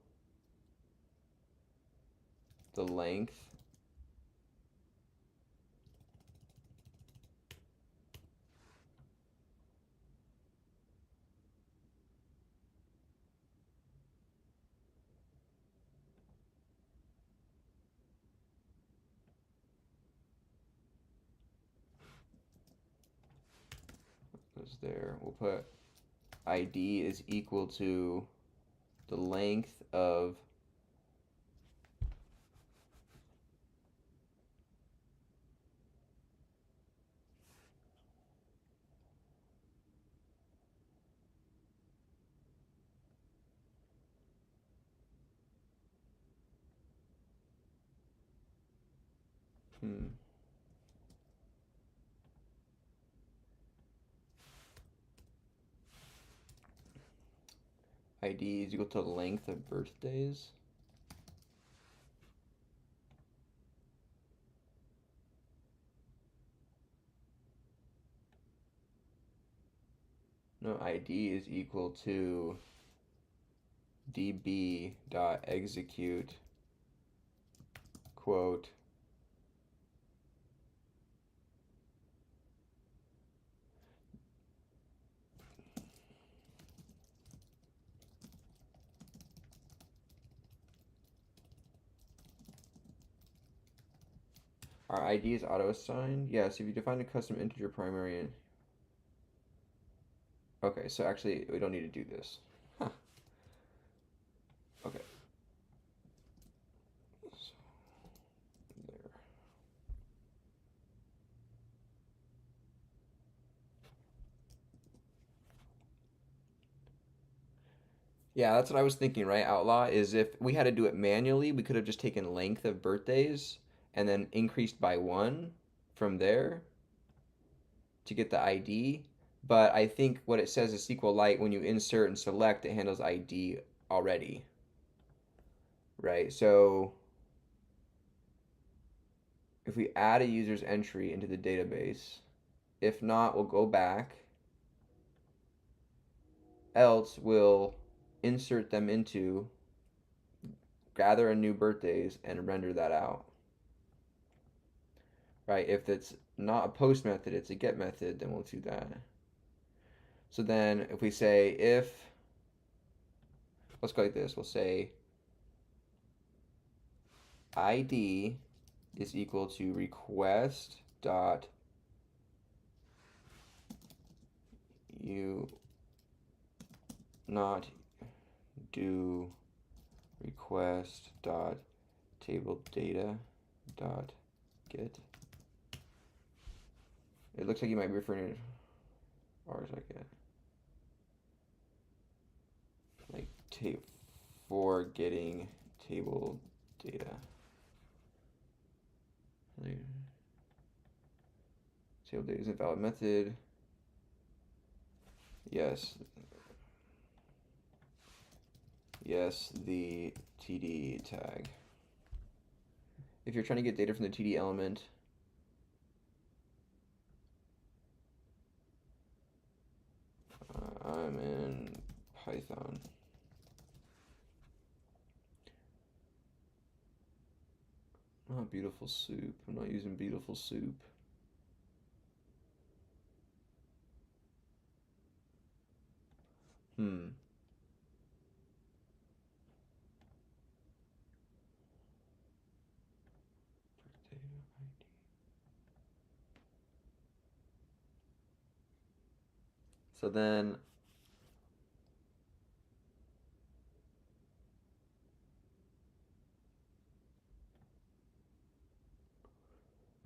the length goes there. We'll put ID is equal to the length of hmm, ID is equal to length of birthdays. No, ID is equal to db.execute quote our ID is auto-assigned. Yes, if you define a custom integer primary and okay, so actually we don't need to do this. Huh. Okay. So, there. Yeah, that's what I was thinking, right? Outlaw is if we had to do it manually, we could have just taken length of birthdays and then increased by one from there to get the ID. But I think what it says is SQLite, when you insert and select, it handles ID already, right? So if we add a user's entry into the database, if not, we'll go back. Else, we'll insert them into, gather a new birthdays, and render that out. Right? If it's not a post method, it's a get method, then we'll do that. So then if we say if, let's go like this, we'll say ID is equal to request dot you not do request dot table data dot get. It looks like you might be referring to ours like that. Like for getting table data. Table data is a valid method. Yes. Yes, the TD tag. If you're trying to get data from the TD element, I'm in Python. Not beautiful soup. I'm not using beautiful soup. So then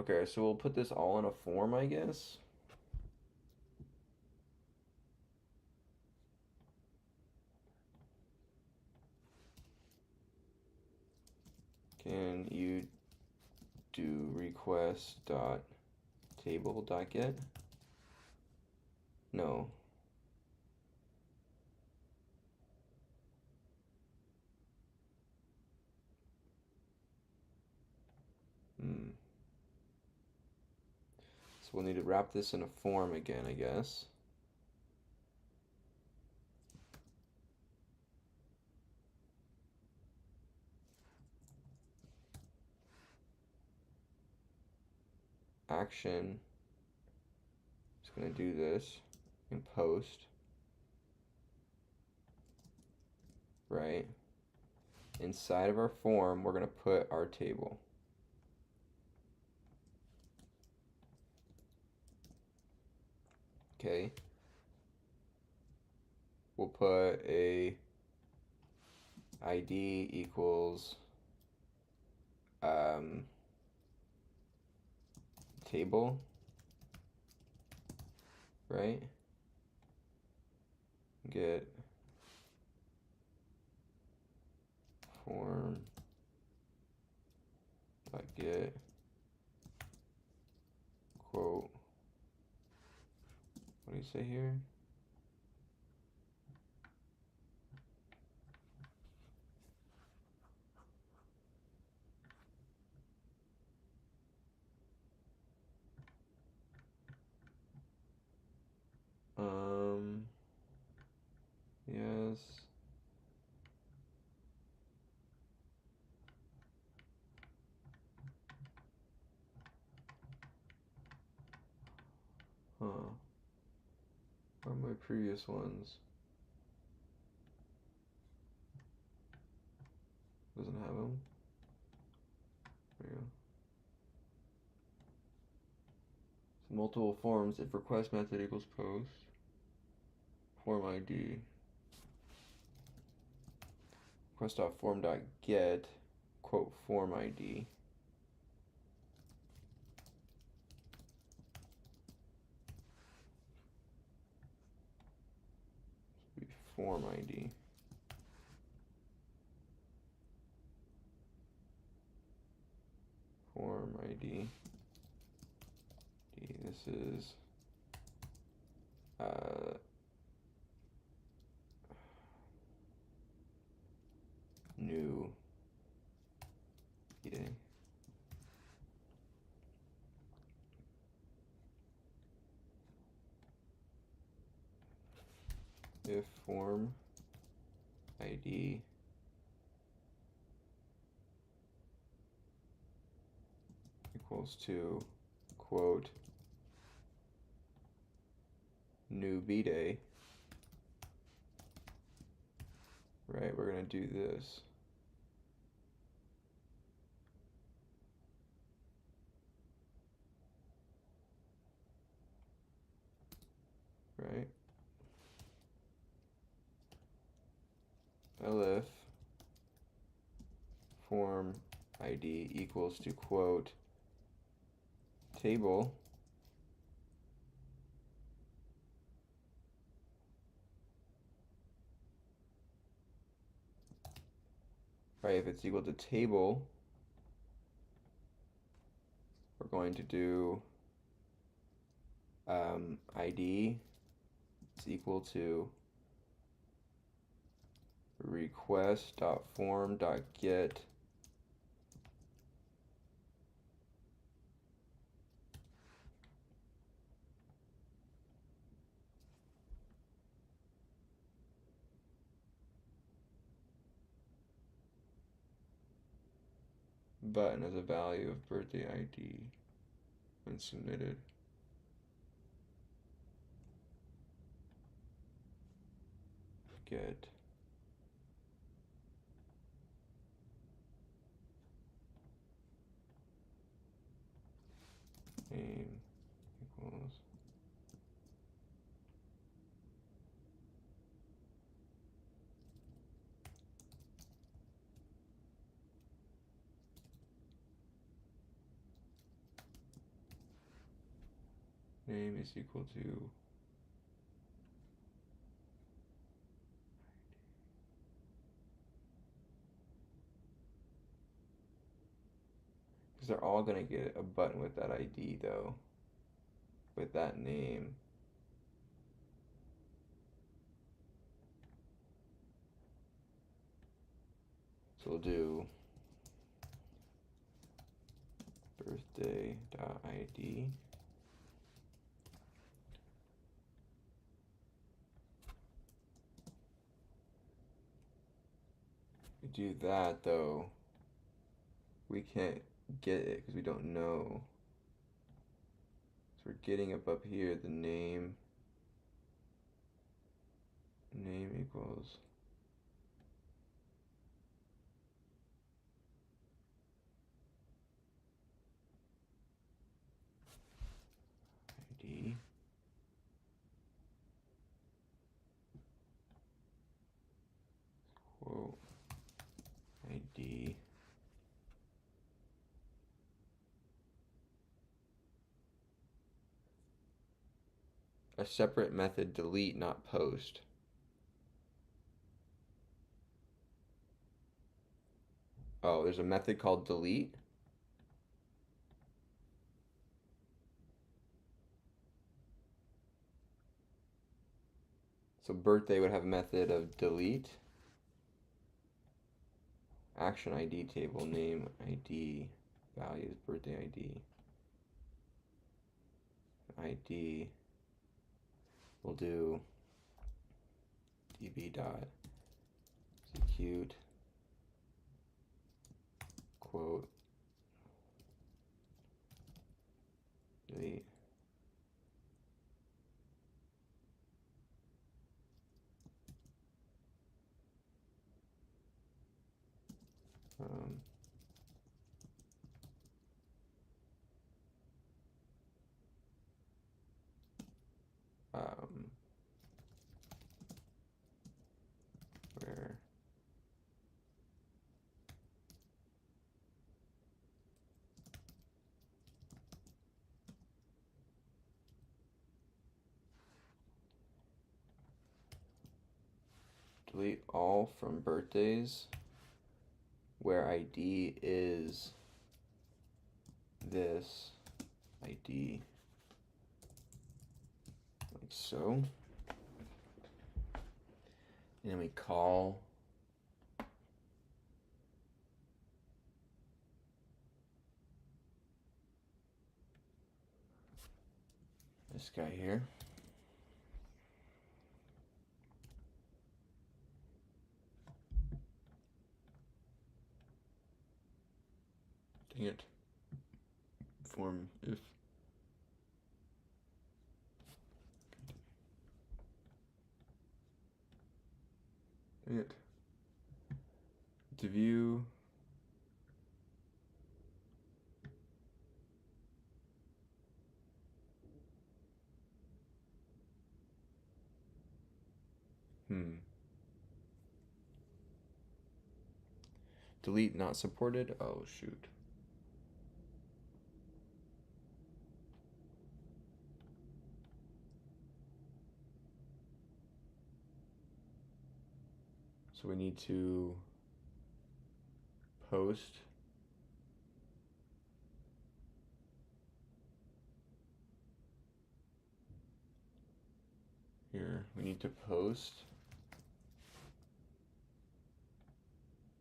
okay, so we'll put this all in a form, I guess. Can you do request dot table dot get? No. So we'll need to wrap this in a form again, I guess. Action is going to do this in post, right? Inside of our form, we're going to put our table. Okay. We'll put a ID equals table, right? Get form dot get quote. What do you say here? my previous ones? Doesn't have them. There we go. So multiple forms if request method equals post. Form ID. Request.form.get quote form ID. Form ID. Form ID. This is new meeting. If form ID equals to quote new b-day, right, we're going to do this. Right? elif form ID equals to quote table right, if it's equal to table, we're going to do ID is equal to request.form.get button as a value of birthday ID when submitted. Get name equals name is equal to because they're all going to get a button with that ID though, with that name. So we'll do birthday.id. We do that though, we can't get it because we don't know. So we're getting up here the name equals ID quote ID a separate method delete, not post. Oh, there's a method called delete. So birthday would have a method of delete. Action ID table, name ID, values, birthday ID. ID, we'll do db dot execute quote delete. Um, um, where delete all from birthdays where ID is this ID, like so. And then we call this guy here. Dang it. Form if dang it. To view delete not supported. Oh shoot. So we need to post here. We need to post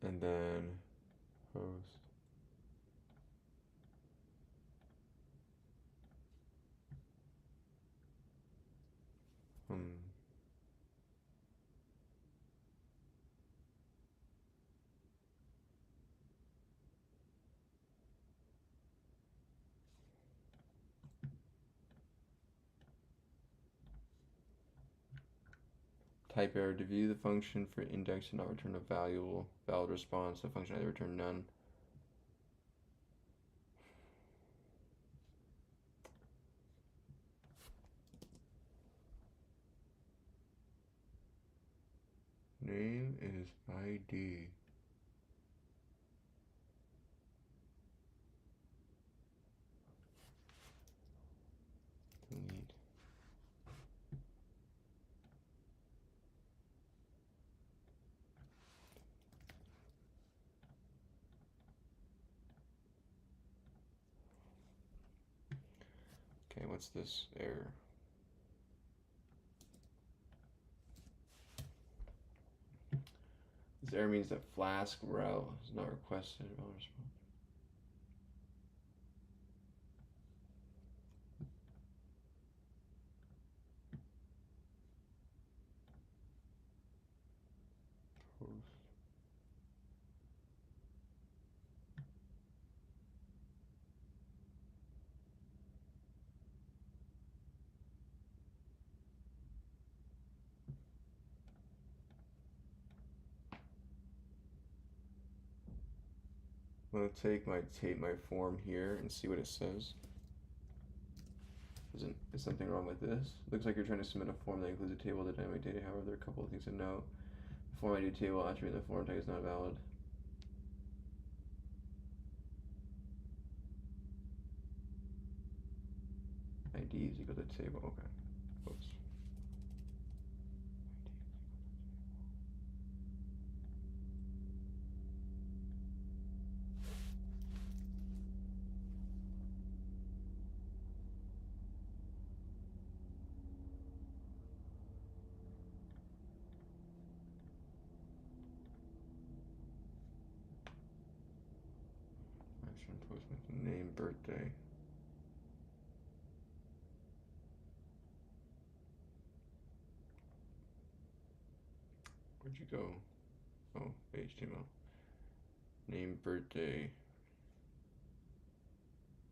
and then post. Type error. To view the function for index and not return a valid response, the function either return none. Name is ID. Delete. Okay, what's this error? This error means that Flask route is not requested. Valid response. Post. I'm gonna take my form here and see what it says. Is something wrong with this? Looks like you're trying to submit a form that includes a table of the dynamic data. However, there are a couple of things to note. The form ID table attribute in the form tag is not valid. ID is equal to table. Okay. Oops. Action postman name birthday. Where'd you go? Oh, HTML. Name birthday.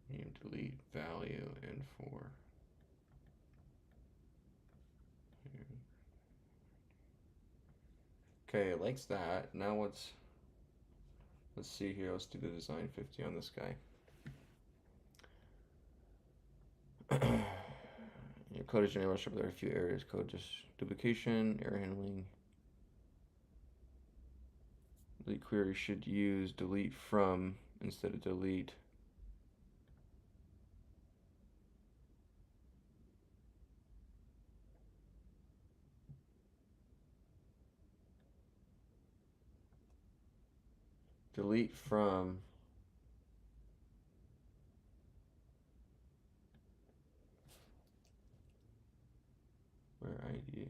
Name delete value and for. Okay, it likes that. Now let's Let's see here. Let's do the design 50 on this guy. Your code is generally rushed up. There are a few areas. Code just duplication, error handling. Delete query should use delete from instead of delete. Delete from. Where ID is.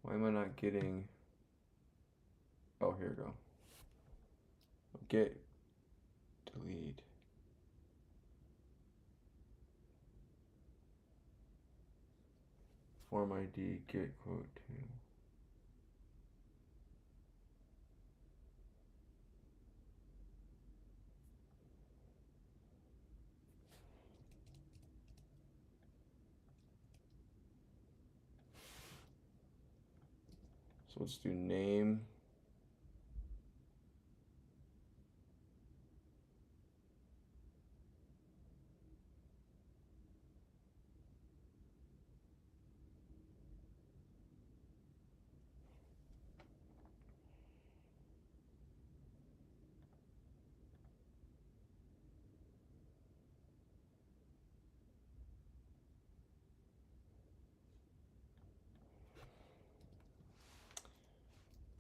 Why am I not getting? Oh, here we go. Get, delete. Form ID, get quote 2. So let's do name.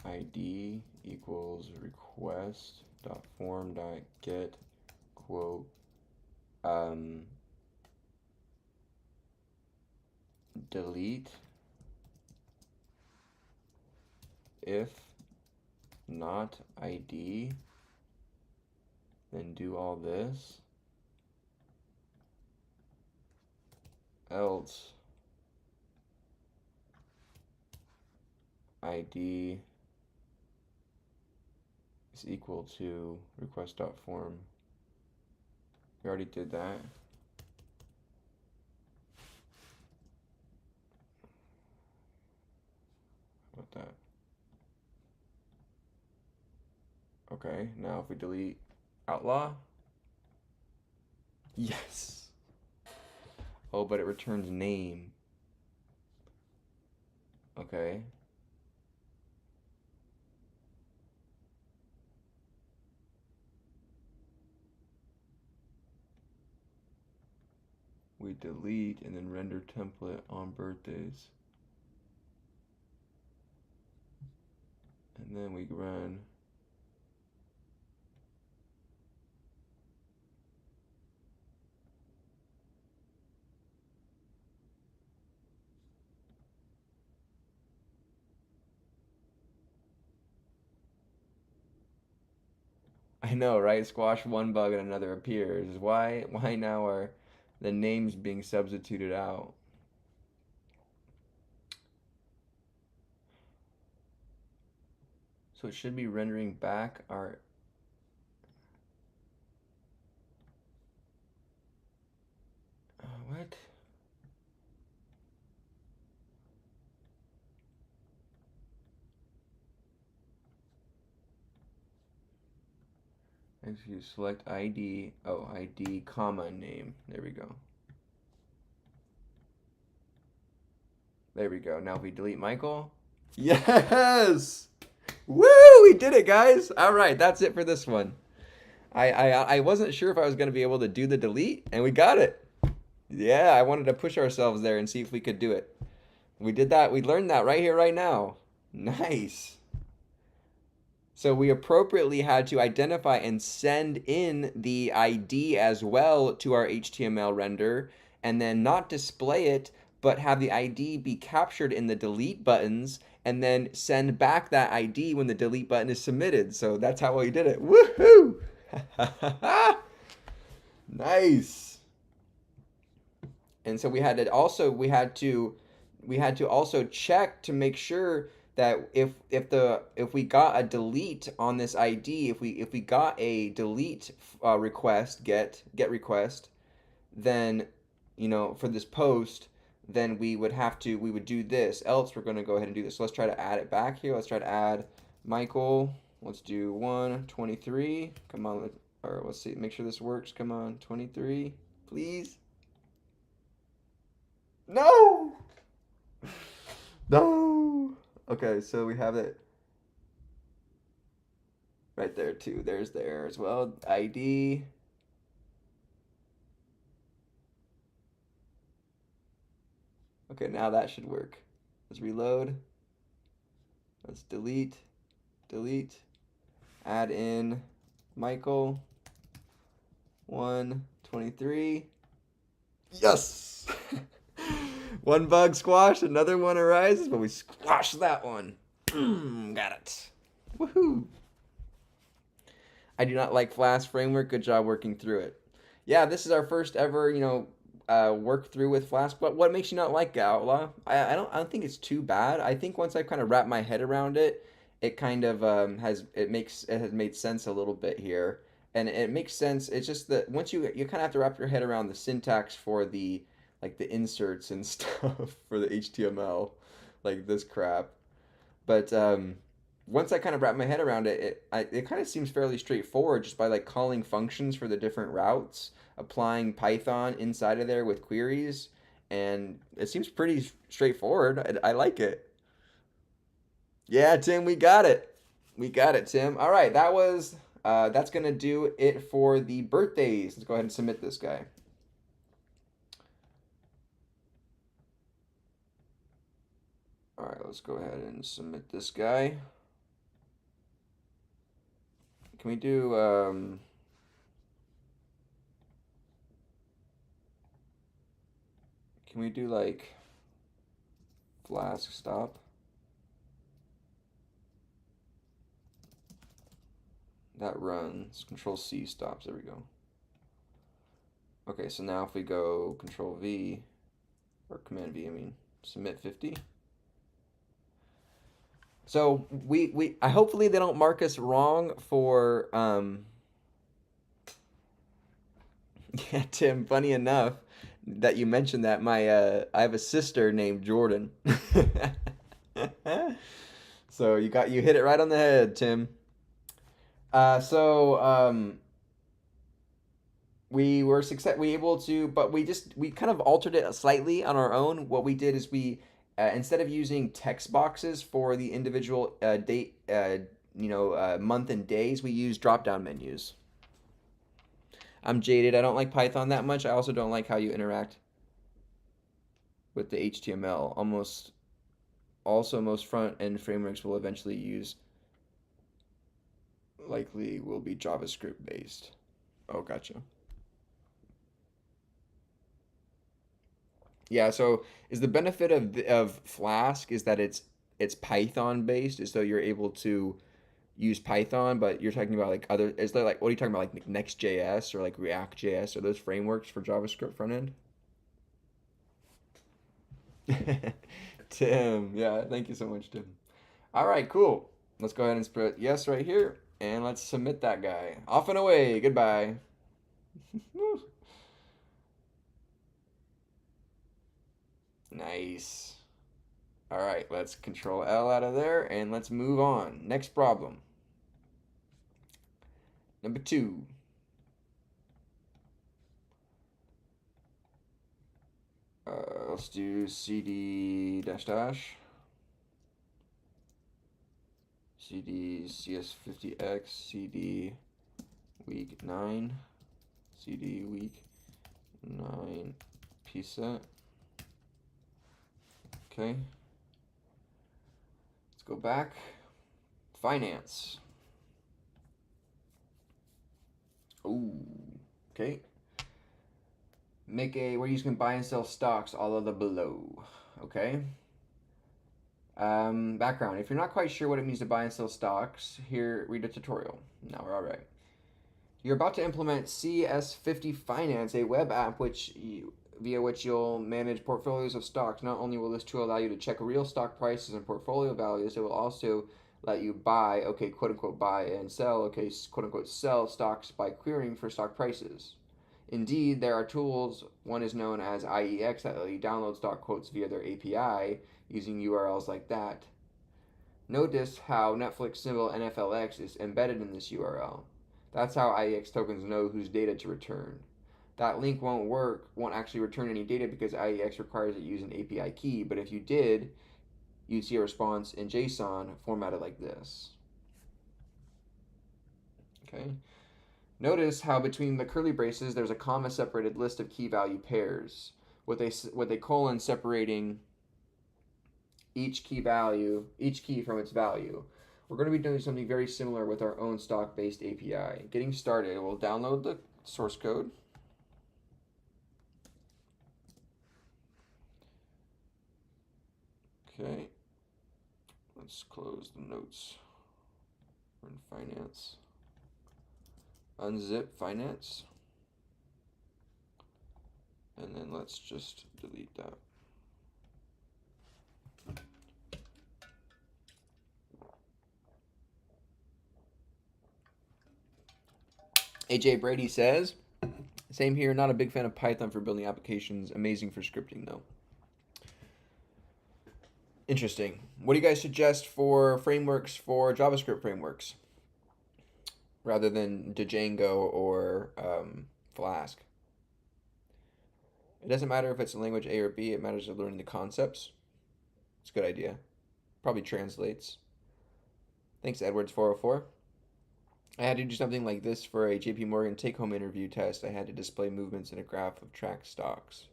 ID equals request dot form dot get quote delete if not ID, then do all this, else ID is equal to request.form. We already did that. How about that? Okay, now if we delete outlaw. Yes. Oh, but it returns name. Okay. We delete and then render template on birthdays. And then we run I know, right? Squash one bug and another appears. Why now are the names being substituted out? So it should be rendering back our what? Actually, select ID. Oh, ID, comma, name. There we go. There we go. Now if we delete Michael. Yes! Woo! We did it, guys. All right, that's it for this one. I wasn't sure if I was going to be able to do the delete, and we got it. Yeah, I wanted to push ourselves there and see if we could do it. We did that. We learned that right here, right now. Nice. So we appropriately had to identify and send in the ID as well to our HTML render, and then not display it, but have the ID be captured in the delete buttons, and then send back that ID when the delete button is submitted. So that's how we did it. Woohoo! Nice. And so we had to also check to make sure that if we got a delete on this ID, if we got a delete request, get request, then for this post, then we would do this. Else we're going to go ahead and do this. So let's try to add it back here. Let's try to add Michael. Let's do 123. Come on, or let's see. Make sure this works. Come on, 23, please. No. No. Okay, so we have it right there too. There's there as well. ID. Okay, now that should work. Let's reload. Let's delete. Delete. Add in Michael. 123. Yes! One bug squashed, another one arises, but we squashed that one. Got it. Woohoo! I do not like Flask framework. Good job working through it. Yeah, this is our first ever, work through with Flask. But what makes you not like it, Outlaw? I don't think it's too bad. I think once I kind of wrap my head around it, it kind of has made sense a little bit here, and it makes sense. It's just that once you kind of have to wrap your head around the syntax for the like the inserts and stuff for the HTML, like this crap. But once I kind of wrap my head around it, it kind of seems fairly straightforward just by like calling functions for the different routes, applying Python inside of there with queries, and it seems pretty straightforward. I like it. Yeah, Tim, we got it. We got it, Tim. All right, that's gonna do it for the birthdays. Let's go ahead and submit this guy. All right, let's go ahead and submit this guy. Can we do like Flask stop? That runs. Control C stops. There we go. Okay, so now if we go Control V, or Command V, I mean, submit 50. So I hopefully they don't mark us wrong for yeah, Tim, funny enough that you mentioned that I have a sister named Jordan. So you hit it right on the head, Tim. So we able to, but we kind of altered it slightly on our own. What we did is we instead of using text boxes for the individual date, month and days, we use drop down menus. I'm jaded. I don't like Python that much. I also don't like how you interact with the HTML. Most front end frameworks will eventually likely will be JavaScript based. Oh, gotcha. Yeah, so is the benefit of Flask is that it's Python based, so you're able to use Python, but you're talking about like other is there like what are you talking about like Next.js or like React.js or those frameworks for JavaScript front end? Tim, yeah, thank you so much, Tim. All right, cool. Let's go ahead and put yes right here, and let's submit that guy. Off and away. Goodbye. Nice. All right, let's Control L out of there, and let's move on. Next problem. Number 2. Let's do CD dash dash. CD CS50X, CD week 9, CD week 9 pset. Okay. Let's go back. Finance. Ooh. Okay. Where you can buy and sell stocks, all of the below. Okay. Background. If you're not quite sure what it means to buy and sell stocks, here, read a tutorial. Now we're all right. You're about to implement CS50 Finance, a web app via which you'll manage portfolios of stocks. Not only will this tool allow you to check real stock prices and portfolio values, it will also let you buy, okay, quote unquote, buy and sell, okay, quote unquote, sell stocks by querying for stock prices. Indeed, there are tools. One is known as IEX that let you download stock quotes via their API using URLs like that. Notice how Netflix symbol NFLX is embedded in this URL. That's how IEX tokens know whose data to return. That link won't actually return any data because IEX requires that you use an API key, but if you did, you'd see a response in JSON formatted like this. Okay. Notice how between the curly braces there's a comma-separated list of key value pairs, with a colon separating each key from its value. We're going to be doing something very similar with our own stock-based API. Getting started, we'll download the source code. Okay, let's close the notes. We're in finance. Unzip finance. And then let's just delete that. AJ Brady says, same here, not a big fan of Python for building applications. Amazing for scripting, though. Interesting. What do you guys suggest for frameworks for JavaScript frameworks rather than Django or Flask? It doesn't matter if it's in language A or B. It matters of learning the concepts. It's a good idea. Probably translates. Thanks, Edwards404. I had to do something like this for a JP Morgan take-home interview test. I had to display movements in a graph of tracked stocks.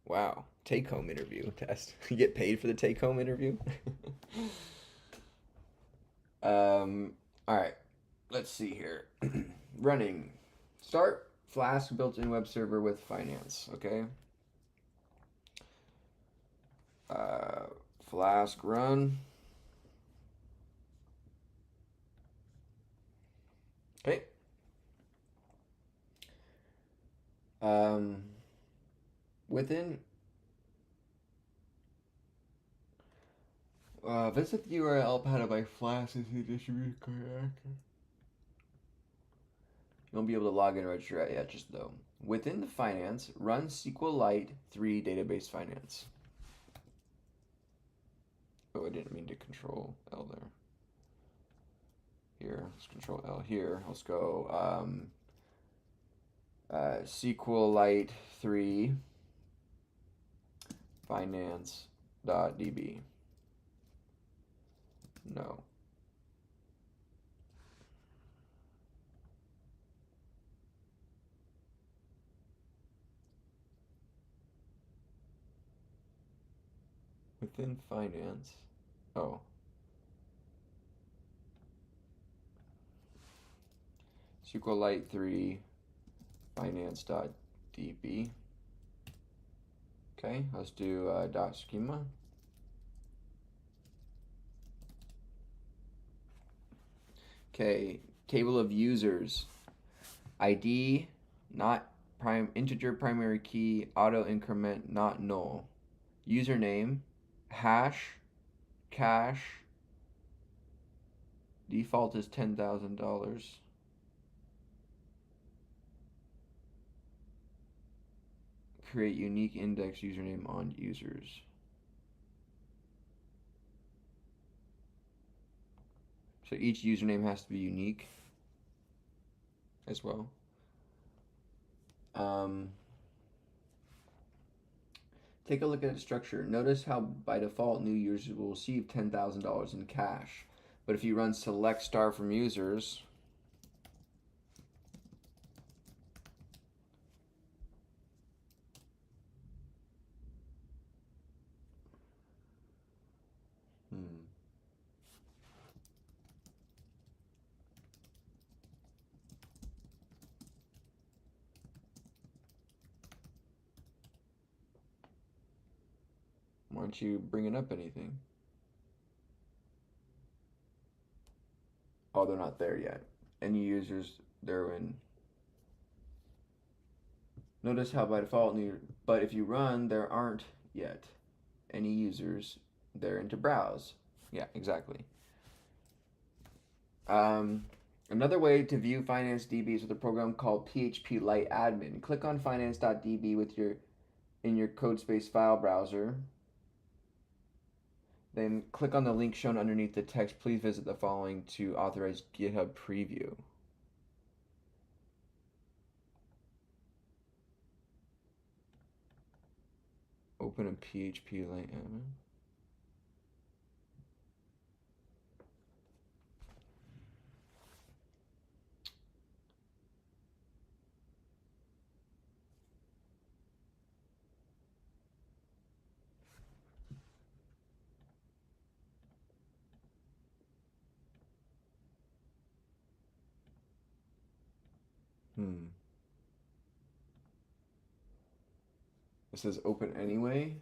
Wow. Take-home interview test. You get paid for the take-home interview? All right. Let's see here. Running. Start Flask built-in web server with finance. Okay. Flask run. Okay. Within visit the URL padded by Flask as the distributed code. You won't be able to log in or register yet, just though. Within the finance, run SQLite 3 database finance. Oh, I didn't mean to control L there. Here, let's control L here. Let's go SQLite 3 finance.db. No. Within finance. Oh. SQLite 3 finance.db. Okay, let's do dot schema. Okay, table of users. ID, not integer primary key, auto increment, not null. Username, hash, cash. Default is $10,000. Create unique index username on users. So each username has to be unique as well. Take a look at the structure. Notice how by default new users will receive $10,000 in cash. But if you run select star from users, why aren't you bringing up anything? Oh, they're not there yet. Any users, they're in. Notice how by default, but if you run, there aren't yet any users there into browse. Yeah, exactly. Um, Another way to view FinanceDB is with a program called PHP Lite Admin. Click on finance.db with your in your CodeSpace file browser. Then click on the link shown underneath the text. Please visit the following to authorize GitHub preview. Open a PHP Lite Admin. Hmm. It says open anyway.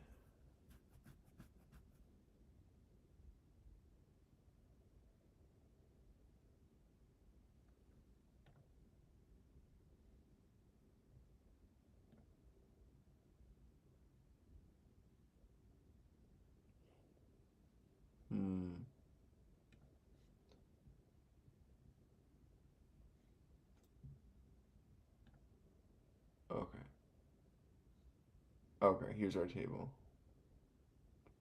Hmm. Okay. Okay, here's our table.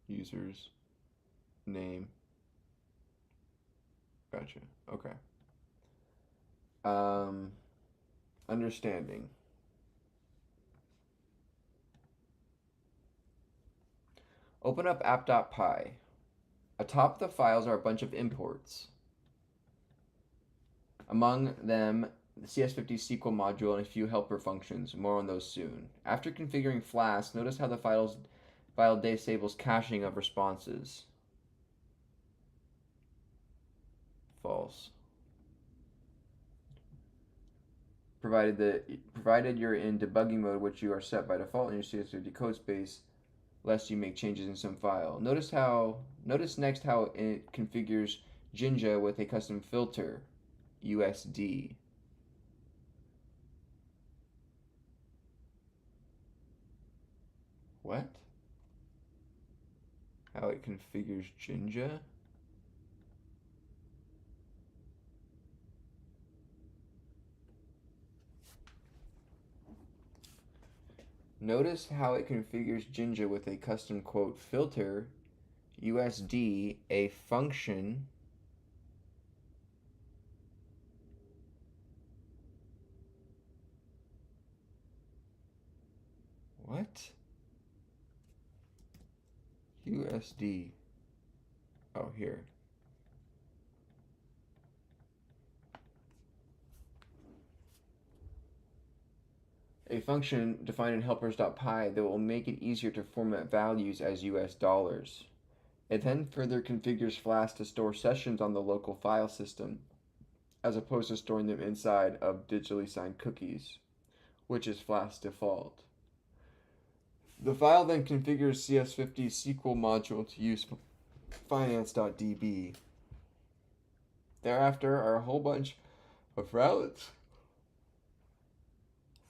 Users, name. Gotcha. Okay. Um, Understanding. Open up app.py. Atop the files are a bunch of imports. Among them, the CS50 SQL module and a few helper functions. More on those soon. After configuring Flask, notice how the file disables caching of responses. False. Provided you're in debugging mode, which you are set by default in your CS50 code space, lest you make changes in some file. Notice next how it configures Jinja with a custom filter, USD. What? How it configures Jinja? Notice how it configures Jinja with a custom quote filter, USD, a function. What? USD. Oh, here. A function defined in helpers.py that will make it easier to format values as US dollars. It then further configures Flask to store sessions on the local file system, as opposed to storing them inside of digitally signed cookies, which is Flask's default. The file then configures CS50's SQL module to use finance.db. Thereafter are a whole bunch of routes,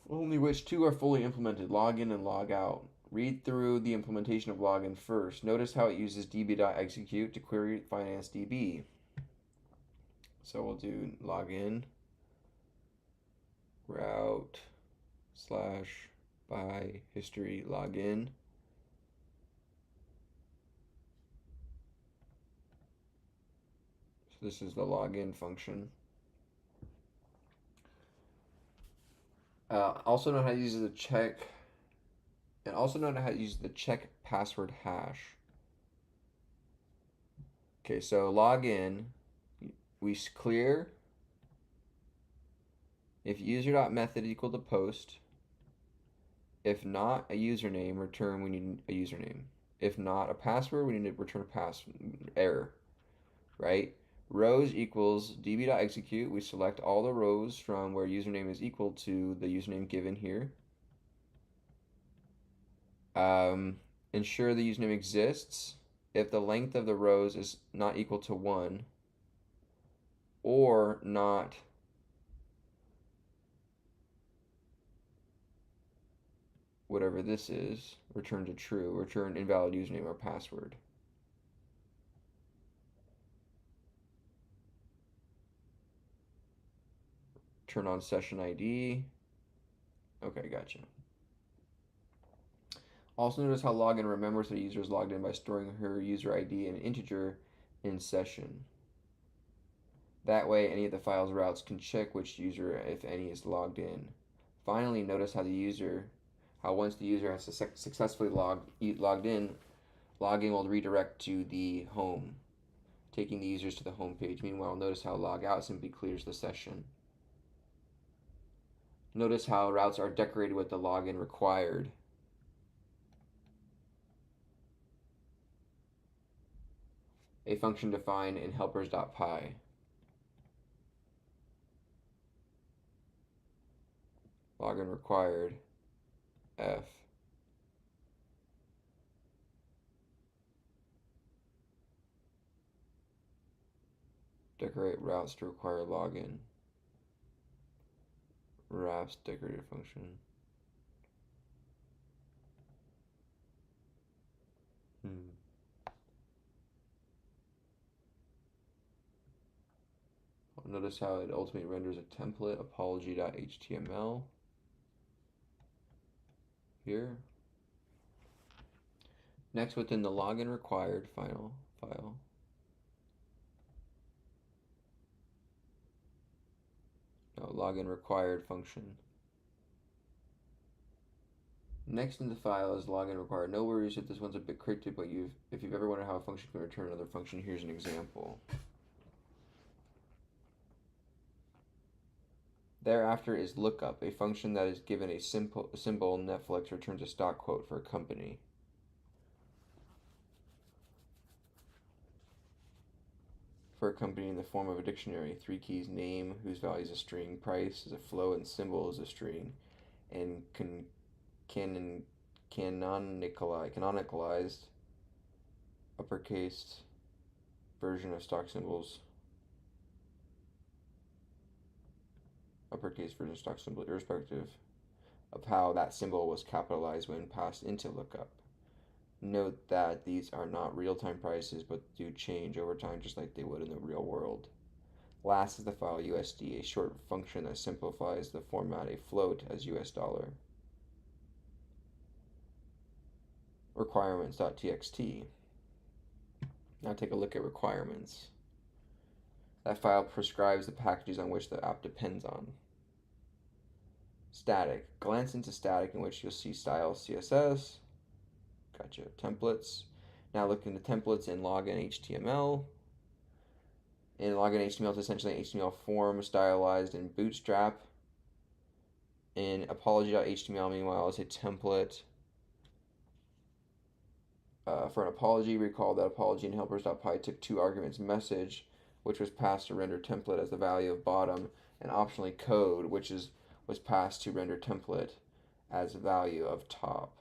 only which two are fully implemented, login and logout. Read through the implementation of login first. Notice how it uses db.execute to query finance.db. So we'll do login, route, slash, by, history, login. So this is the login function. Also know how to use the check, and also know how to use the check password hash. Okay, so login, we clear if user.method equal to post. If not a username, return we need a username. If not a password, we need to return a pass error, right? Rows equals db.execute. We select all the rows from where username is equal to the username given here. Ensure the username exists if the length of the rows is not equal to 1 or not whatever this is, return to true, return invalid username or password. Turn on session ID. Okay, gotcha. Also notice how login remembers that a user is logged in by storing her user ID and integer in session. That way, any of the file's routes can check which user, if any, is logged in. Finally, notice how once the user has successfully logged in, logging will redirect to the home, taking the users to the home page. Meanwhile, notice how logout simply clears the session. Notice how routes are decorated with the login required. A function defined in helpers.py. Login required F. Decorate routes to require login. Wraps decorated function. Notice how it ultimately renders a template, apology.html. Here. Next, within the login required file. No, login required function. Next in the file is login required. No worries if this one's a bit cryptic, but if you've ever wondered how a function can return another function, here's an example. Thereafter is lookup, a function that is given a symbol. Netflix returns a stock quote for a company. For a company in the form of a dictionary, 3 keys: name, whose value is a string, price is a float, and symbol is a string, and canonicalized uppercase version of stock symbols. Uppercase version of stock symbol, irrespective of how that symbol was capitalized when passed into lookup. Note that these are not real-time prices, but do change over time just like they would in the real world. Last is the file USD, a short function that simplifies the format a float as US dollar. Requirements.txt. Now take a look at requirements. That file prescribes the packages on which the app depends on. Static. Glance into static, in which you'll see style CSS. Gotcha. Templates. Now look into templates in login HTML. In login HTML, it's essentially an HTML form stylized in Bootstrap. In apology.html, meanwhile, is a template for an apology. Recall that apology in helpers.py took 2 arguments: message, which was passed to render template as the value of bottom, and optionally code, which was passed to render template as value of top.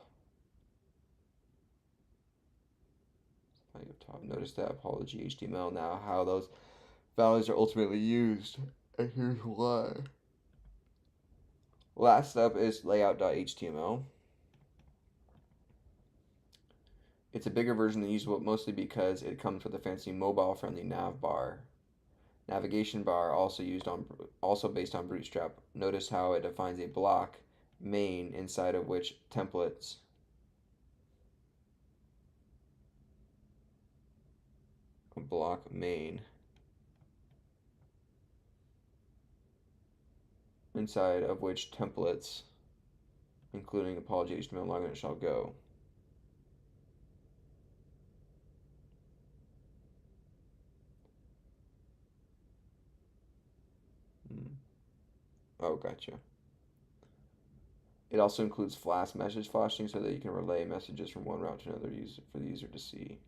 Value of top. Notice that apology HTML now, how those values are ultimately used, and here's why. Last up is layout.html. It's a bigger version than usual, mostly because it comes with a fancy mobile-friendly nav bar. Navigation bar also based on Bootstrap. Notice how it defines a block main inside of which templates block main inside of which templates, including apology HTML login, shall go. Oh, gotcha. It also includes flash message flashing so that you can relay messages from one route to another for the user to see.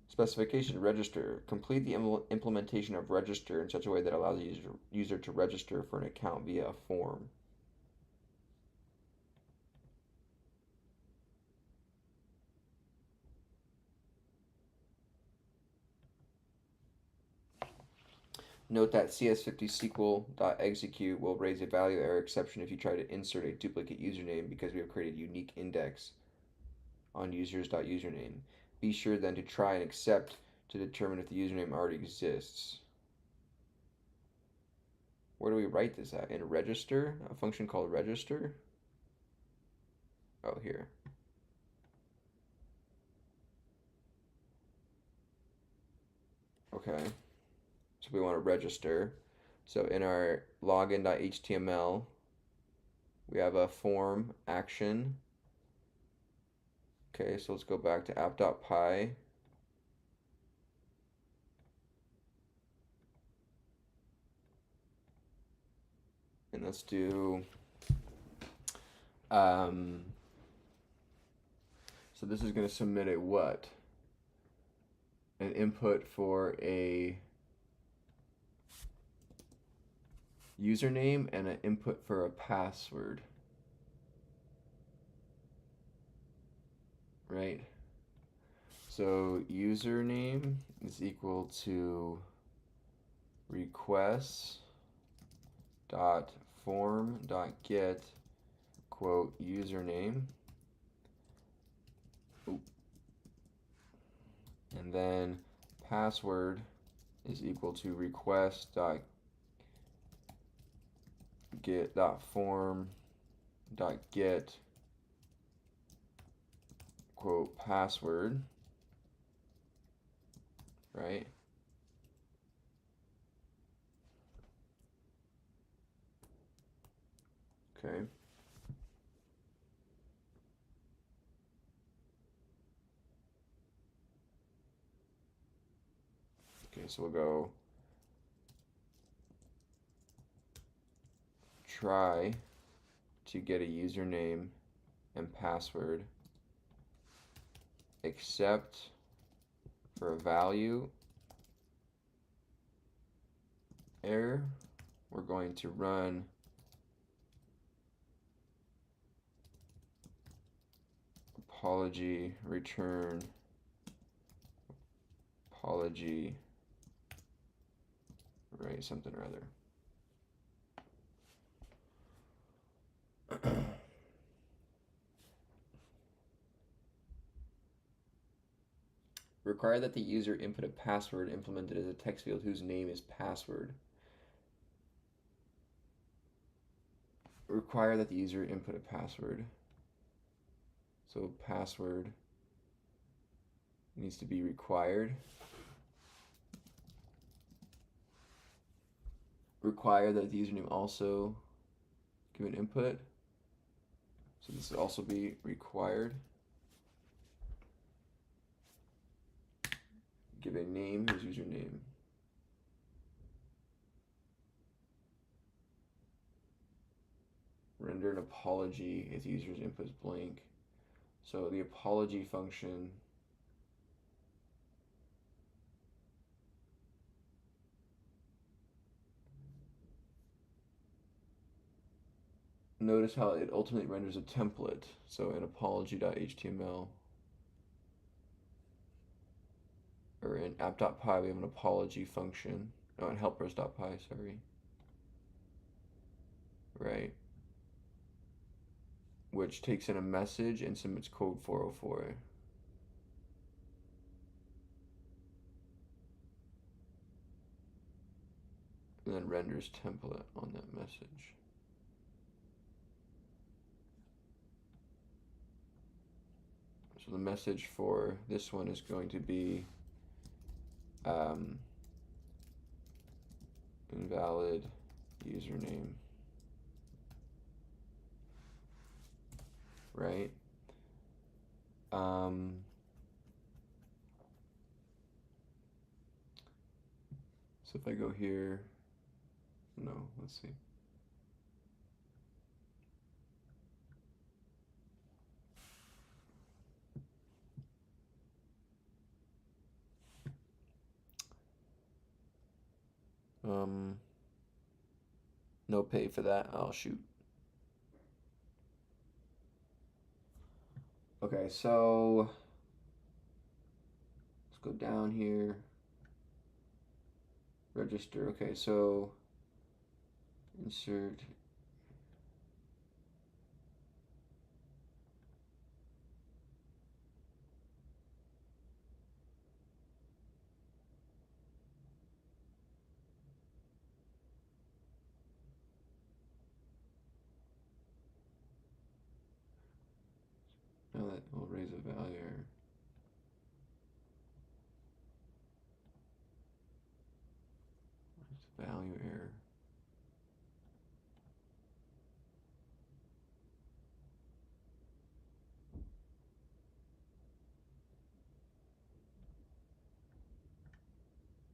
Specification: register. Complete the implementation of register in such a way that allows the user to register for an account via a form. Note that CS50SQL.execute will raise a value error exception if you try to insert a duplicate username because we have created a unique index on users.username. Be sure then to try and accept to determine if the username already exists. Where do we write this at? In register? A function called register? Oh, here. Okay. So we want to register. So in our login.html, we have a form action. Okay, so let's go back to app.py. And let's do, so this is going to submit a what? An input for a username and an input for a password. Right? So username is equal to requests dot form dot get quote username. Ooh. And then password is equal to request dot get dot form dot get quote password, right? Okay. Okay, so we'll go try to get a username and password except for a value error. We're going to run apology return apology, right, something or other. Require that the user input a password implemented as a text field whose name is password. Require that the user input a password. So password needs to be required. Require that the username also give an input. So this would also be required. Give a name, his username. Render an apology if the user's input is blank. So the apology function notice how it ultimately renders a template. So in apology.html or in app.py we have an apology function. Oh, in helpers.py, sorry. Right. Which takes in a message and submits code 404. And then renders template on that message. So the message for this one is going to be invalid username, right? So if I go here, no, let's see. No pay for that. I'll shoot. Okay, so let's go down here. Register. Okay, so insert. Now that will raise a value error. Value error.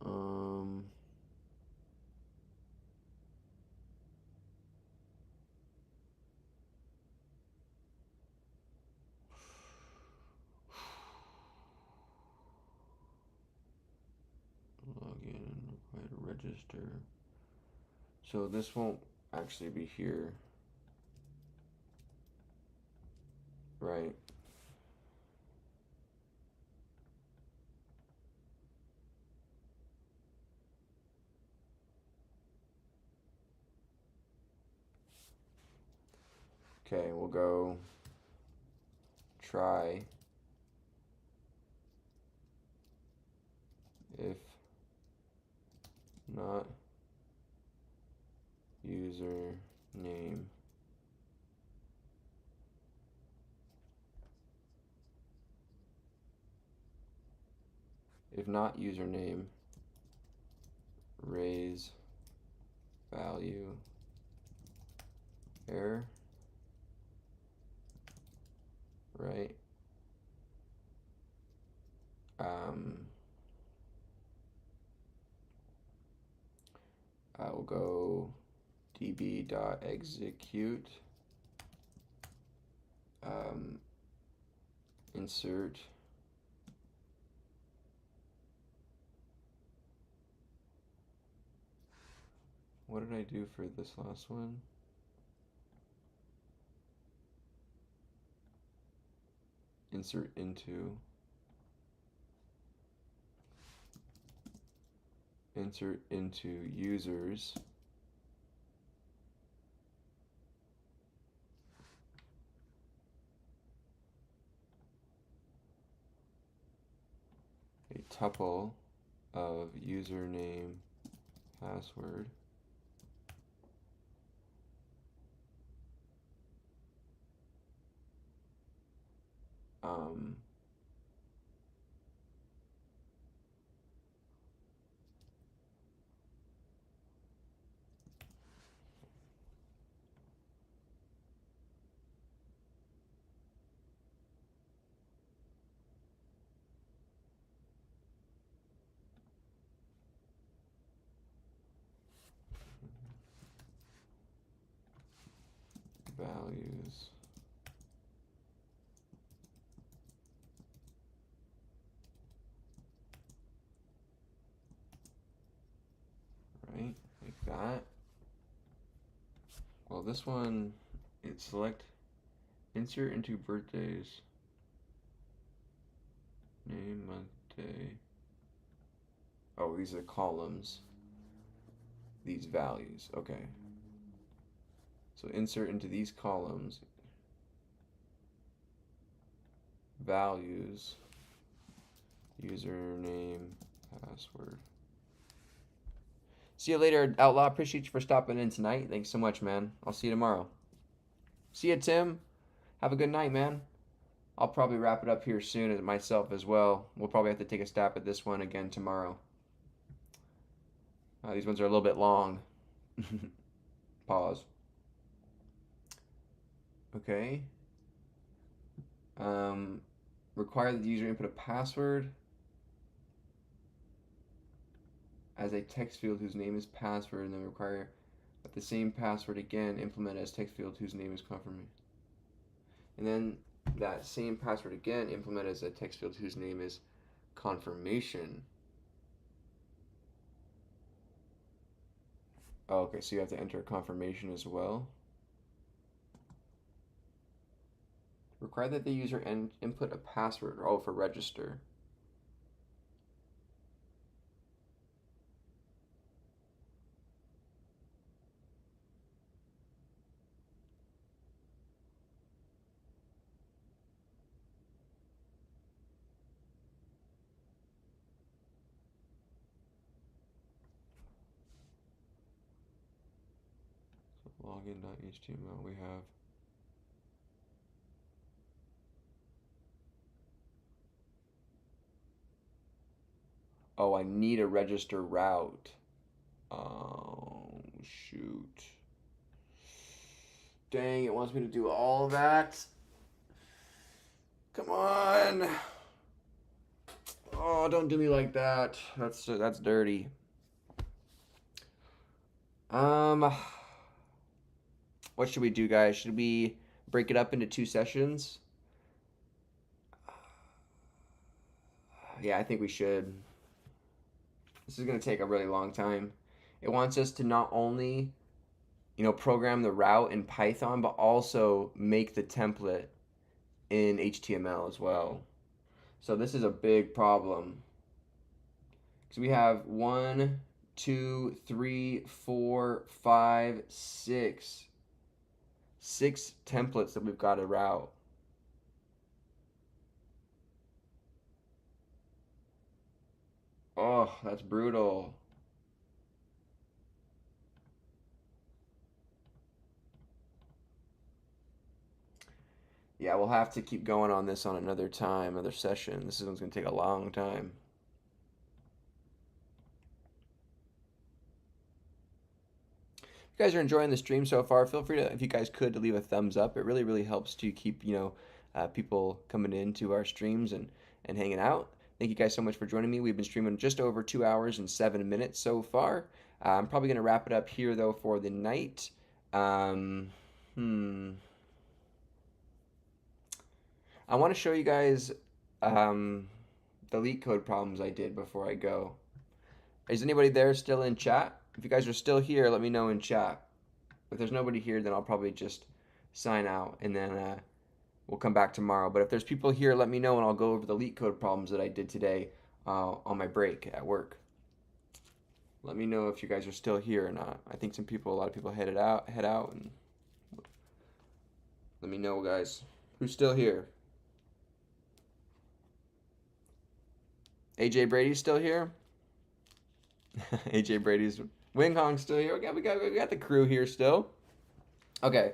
Um, Login, required to register. So this won't actually be here, right? Okay, we'll go try if not user name. If not username, raise value error, right? I will go db.execute, insert what did I do for this last one? Insert into users. A tuple of username, password. Values. Right, like that. Well, this one, select insert into birthdays, name, month, day. Oh, these are columns. These values, okay. So insert into these columns values, username, password. See you later, Outlaw. Appreciate you for stopping in tonight. Thanks so much, man. I'll see you tomorrow. See you, Tim. Have a good night, man. I'll probably wrap it up here soon myself as well. We'll probably have to take a stab at this one again tomorrow. These ones are a little bit long. Pause. Okay. Require that the user input a password as a text field whose name is password, and then require that the same password again implement as text field whose name is confirmation. And then that same password again implement as a text field whose name is confirmation. Oh, okay, so you have to enter a confirmation as well. Require that the user input a password, for register. login.html. We have. Oh, I need a register route. Oh, shoot. Dang, it wants me to do all that. Come on. Oh, don't do me like that. That's dirty. Um, what should we do, guys? Should we break it up into 2 sessions? Yeah, I think we should. This is going to take a really long time. It wants us to not only, program the route in Python, but also make the template in HTML as well. So this is a big problem. So we have 1, 2, 3, 4, 5, 6. 6 templates that we've got to route. Oh, that's brutal. Yeah, we'll have to keep going on this on another time, another session. This one's going to take a long time. If you guys are enjoying the stream so far, feel free to, if you guys could, to leave a thumbs up. It really, really helps to keep, people coming into our streams and hanging out. Thank you guys so much for joining me. We've been streaming just over 2 hours and 7 minutes so far. I'm probably going to wrap it up here, though, for the night. I want to show you guys the leak code problems I did before I go. Is anybody there still in chat? If you guys are still here, let me know in chat. If there's nobody here, then I'll probably just sign out and then we'll come back tomorrow. But if there's people here, let me know and I'll go over the leak code problems that I did today on my break at work. Let me know if you guys are still here or not. I think a lot of people head out, and let me know, guys. Who's still here? AJ Brady's still here. AJ Brady's Wing Hong's still here. Okay, we got the crew here still. Okay,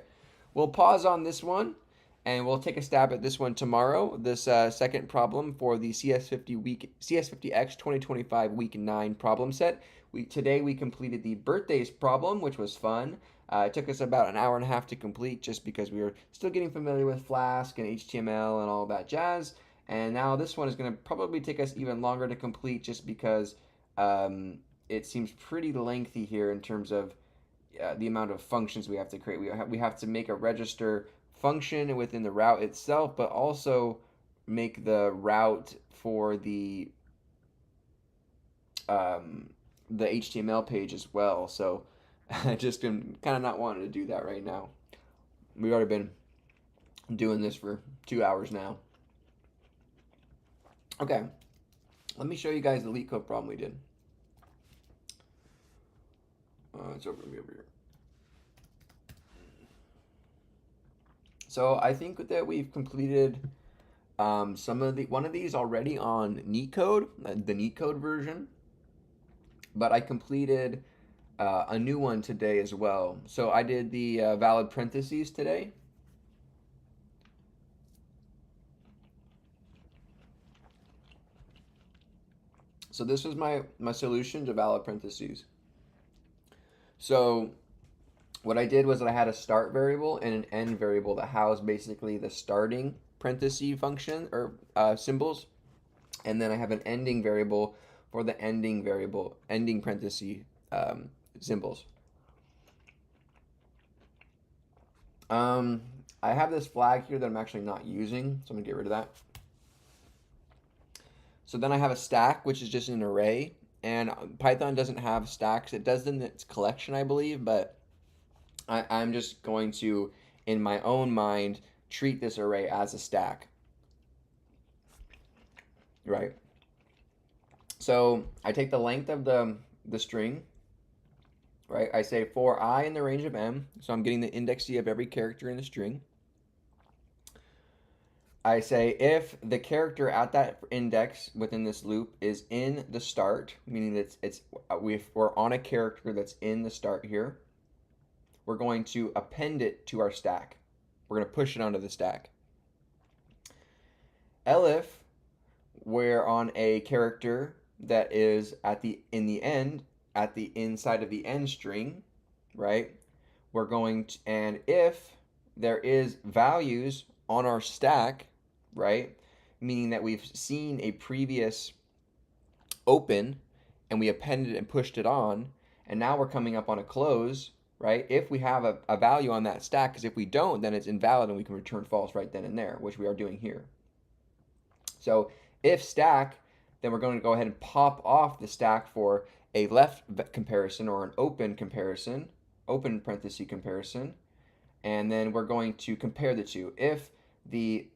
we'll pause on this one, and we'll take a stab at this one tomorrow. This second problem for the CS50X 2025 Week 9 problem set. Today we completed the birthdays problem, which was fun. It took us about an hour and a half to complete, just because we were still getting familiar with Flask and HTML and all that jazz. And now this one is going to probably take us even longer to complete, just because it seems pretty lengthy here in terms of the amount of functions we have to create. We have to make a register function within the route itself, but also make the route for the HTML page as well. So I just am kind of not wanting to do that right now. We've already been doing this for 2 hours now. Okay, let me show you guys the leak code problem we did. It's over here. So I think that we've completed one of these already on NeetCode, the NeetCode version. But I completed a new one today as well. So I did the valid parentheses today. So this was my solution to valid parentheses. So what I did was that I had a start variable and an end variable that housed basically the starting parenthesis function or symbols, and then I have an ending variable for the ending parenthesis symbols. I have this flag here that I'm actually not using, so I'm gonna get rid of that. So then I have a stack, which is just an array, and Python doesn't have stacks. It does in its collection, I believe, but I'm just going to, in my own mind, treat this array as a stack, right? So I take the length of the string, right? I say for I in the range of m, so I'm getting the index D of every character in the string. I say if the character at that index within this loop is in the start, meaning that we're on a character that's in the start here, we're going to append it to our stack. We're going to push it onto the stack. Elif, we're on a character that is in the end, at the inside of the end string, right? We're going to, and if there is values on our stack, right? Meaning that we've seen a previous open and we appended it and pushed it on, and now we're coming up on a close, right? If we have a value on that stack, because if we don't, then it's invalid and we can return false right then and there, which we are doing here. So if stack, then we're going to go ahead and pop off the stack for a left comparison or an open comparison, open parenthesis comparison, and then we're going to compare the two. If the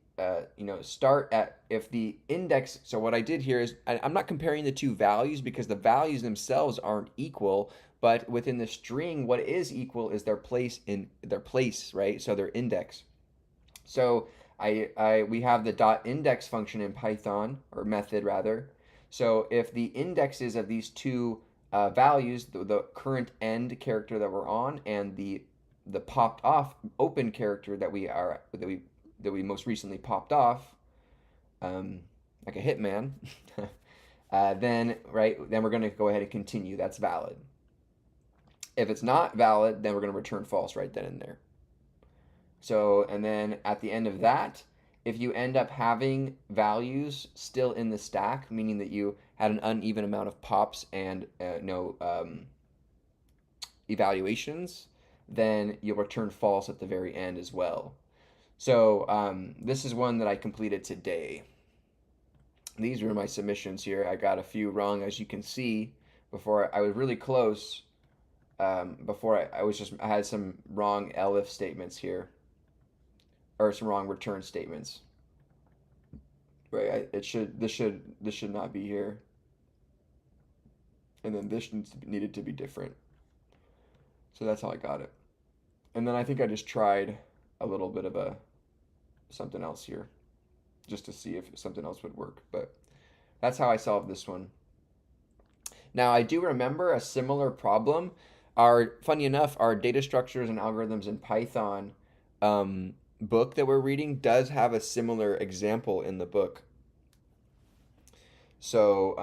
start at, if the index, so what I did here is I'm not comparing the two values because the values themselves aren't equal, but within the string, what is equal is their place, right? So their index. So we have the dot index function in Python, or method rather. So if the indexes of these two values, the current end character that we're on and the popped off open character that we most recently popped off, like a hitman, then we're going to go ahead and continue. That's valid. If it's not valid, then we're going to return false right then and there. So, and then at the end of that, if you end up having values still in the stack, meaning that you had an uneven amount of pops and no evaluations, then you'll return false at the very end as well. So this is one that I completed today. These were my submissions here. I got a few wrong, as you can see. Before I was really close. Before I had some wrong elif statements here, or some wrong return statements. Right? This should not be here, and then this needed to be different. So that's how I got it. And then I think I just tried a little bit of something else here, just to see if something else would work. But that's how I solved this one. Now I do remember a similar problem. Funny enough, our data structures and algorithms in Python book that we're reading does have a similar example in the book. So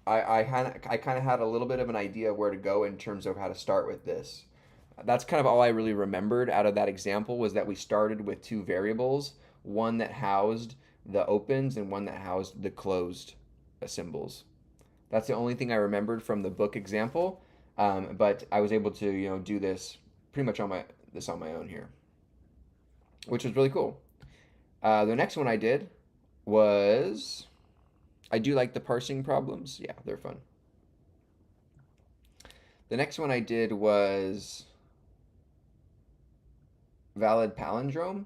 I kind of had a little bit of an idea of where to go in terms of how to start with this. That's kind of all I really remembered out of that example, was that we started with two variables, one that housed the opens and one that housed the closed symbols. That's the only thing I remembered from the book example, but I was able to do this pretty much on my own here, which was really cool. The next one I did was, I do like the parsing problems. Yeah, they're fun. The next one I did was valid palindrome.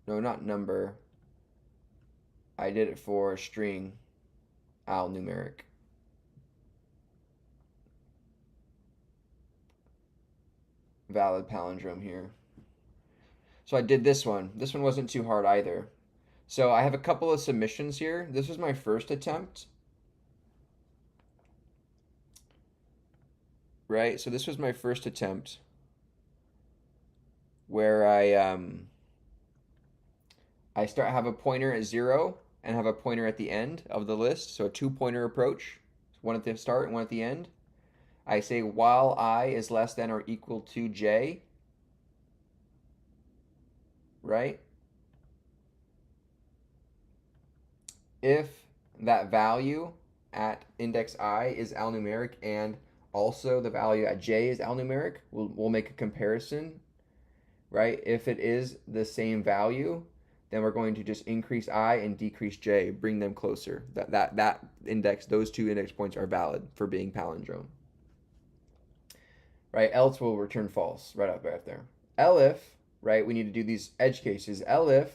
No, not number. I did it for string alnumeric. Valid palindrome here. So I did this one. This one wasn't too hard either. So I have a couple of submissions here. This was my first attempt. Right? So this was my first attempt where I have a pointer at 0 and have a pointer at the end of the list. So a two-pointer approach, one at the start and one at the end. I say while I is less than or equal to j, right? If that value at index I is alnumeric and also the value at j is alnumeric, we'll make a comparison, right? If it is the same value, then we're going to just increase I and decrease j, bring them closer. That index, those two index points are valid for being palindrome. Right? Else will return false right there. Elif, right? We need to do these edge cases. Elif,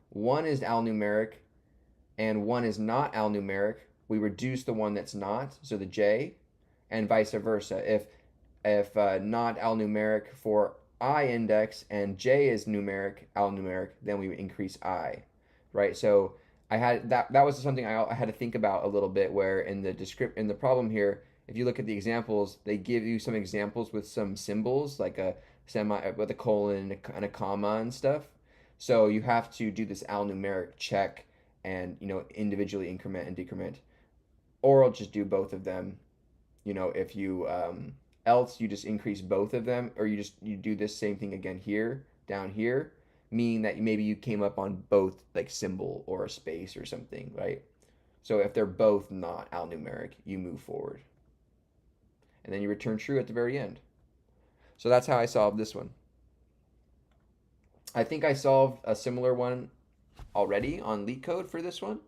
one is alnumeric and one is not alnumeric, we reduce the one that's not, so the j, and vice versa. If not alnumeric for I index and j is alnumeric, then we increase I, right? So I had that was something I had to think about a little bit, where in the problem here, if you look at the examples, they give you some examples with some symbols like a semi with a colon and a comma and stuff. So you have to do this alnumeric check and individually increment and decrement, or I'll just do both of them. If you else you just increase both of them, or you do this same thing again here down here, meaning that maybe you came up on both like symbol or a space or something, right? So if they're both not alnumeric, you move forward, and then you return true at the very end. So that's how I solved this one. I think I solved a similar one already on LeetCode for this one,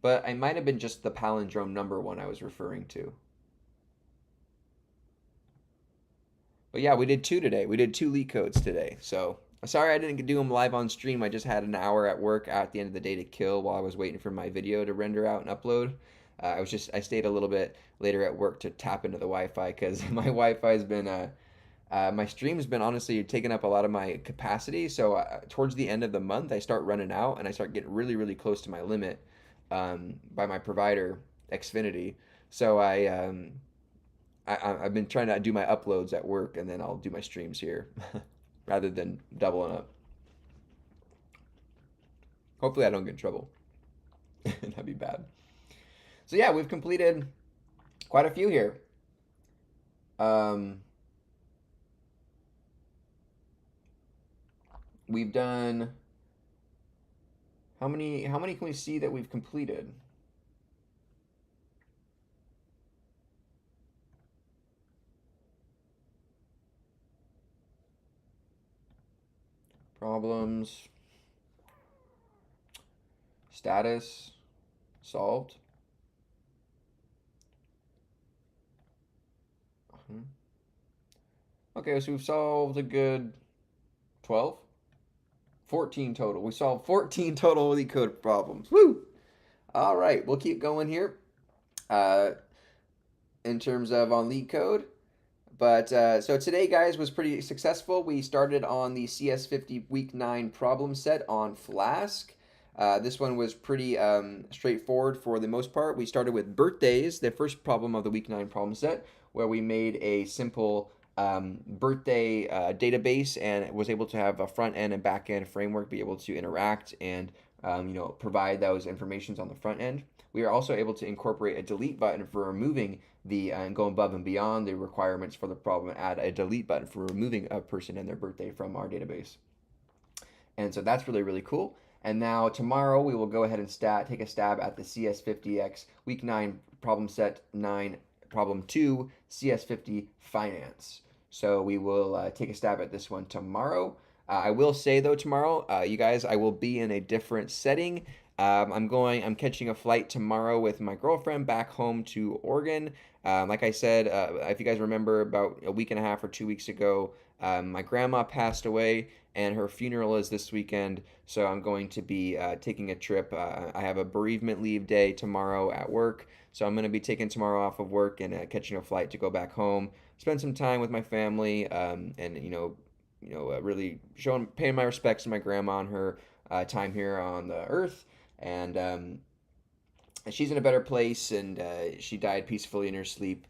but I might have been just the palindrome number one I was referring to. But yeah, we did two today. We did two LeetCodes today. So sorry I didn't do them live on stream. I just had an hour at work at the end of the day to kill while I was waiting for my video to render out and upload. I stayed a little bit later at work to tap into the Wi-Fi because my Wi-Fi's been my stream's been honestly taking up a lot of my capacity. So towards the end of the month, I start running out and I start getting really, really close to my limit by my provider, Xfinity. So I've been trying to do my uploads at work and then I'll do my streams here rather than doubling up. Hopefully, I don't get in trouble. That'd be bad. So yeah, we've completed quite a few here. Um, we've done how many can we see that we've completed? Problems, status, solved. Mhm. Okay, so we've solved a good 12, 14 total. We solved 14 total LeetCode problems. Woo! All right, we'll keep going here uh, in terms of on LeetCode. But so today, guys, was pretty successful. We started on the CS50 Week 9 problem set on Flask. This one was pretty straightforward for the most part. We started with birthdays, the first problem of the Week 9 problem set, where we made a simple birthday database and was able to have a front end and back end framework be able to interact and provide those informations on the front end. We are also able to incorporate a delete button for removing and go above and beyond the requirements for the problem and add a delete button for removing a person and their birthday from our database. And so that's really, really cool. And now tomorrow we will go ahead and take a stab at the CS50X Week 9 Problem Set 9 Problem 2 CS50 Finance. So we will take a stab at this one tomorrow. I will say though tomorrow, you guys, I will be in a different setting. I'm catching a flight tomorrow with my girlfriend back home to Oregon. Like I said, if you guys remember about a week and a half or 2 weeks ago, my grandma passed away and her funeral is this weekend. So I'm going to be taking a trip. I have a bereavement leave day tomorrow at work. So I'm going to be taking tomorrow off of work and catching a flight to go back home, spend some time with my family, and really paying my respects to my grandma on her time here on the earth. And she's in a better place, and she died peacefully in her sleep.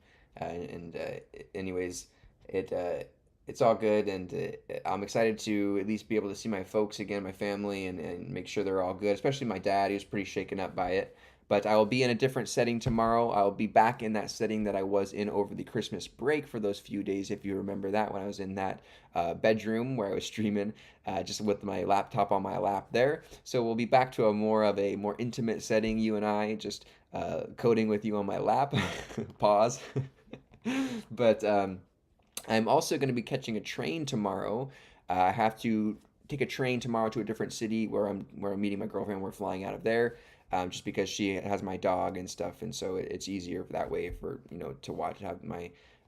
Anyways, it's all good, and I'm excited to at least be able to see my folks again, my family, and make sure they're all good. Especially my dad, he was pretty shaken up by it. But I will be in a different setting tomorrow. I'll be back in that setting that I was in over the Christmas break for those few days, if you remember that, when I was in that bedroom where I was streaming just with my laptop on my lap there. So we'll be back to a more intimate setting, you and I, just coding with you on my lap. Pause. But I'm also going to be catching a train tomorrow. I have to take a train tomorrow to a different city where I'm meeting my girlfriend. We're flying out of there, just because she has my dog and stuff, and so it's easier that way for to have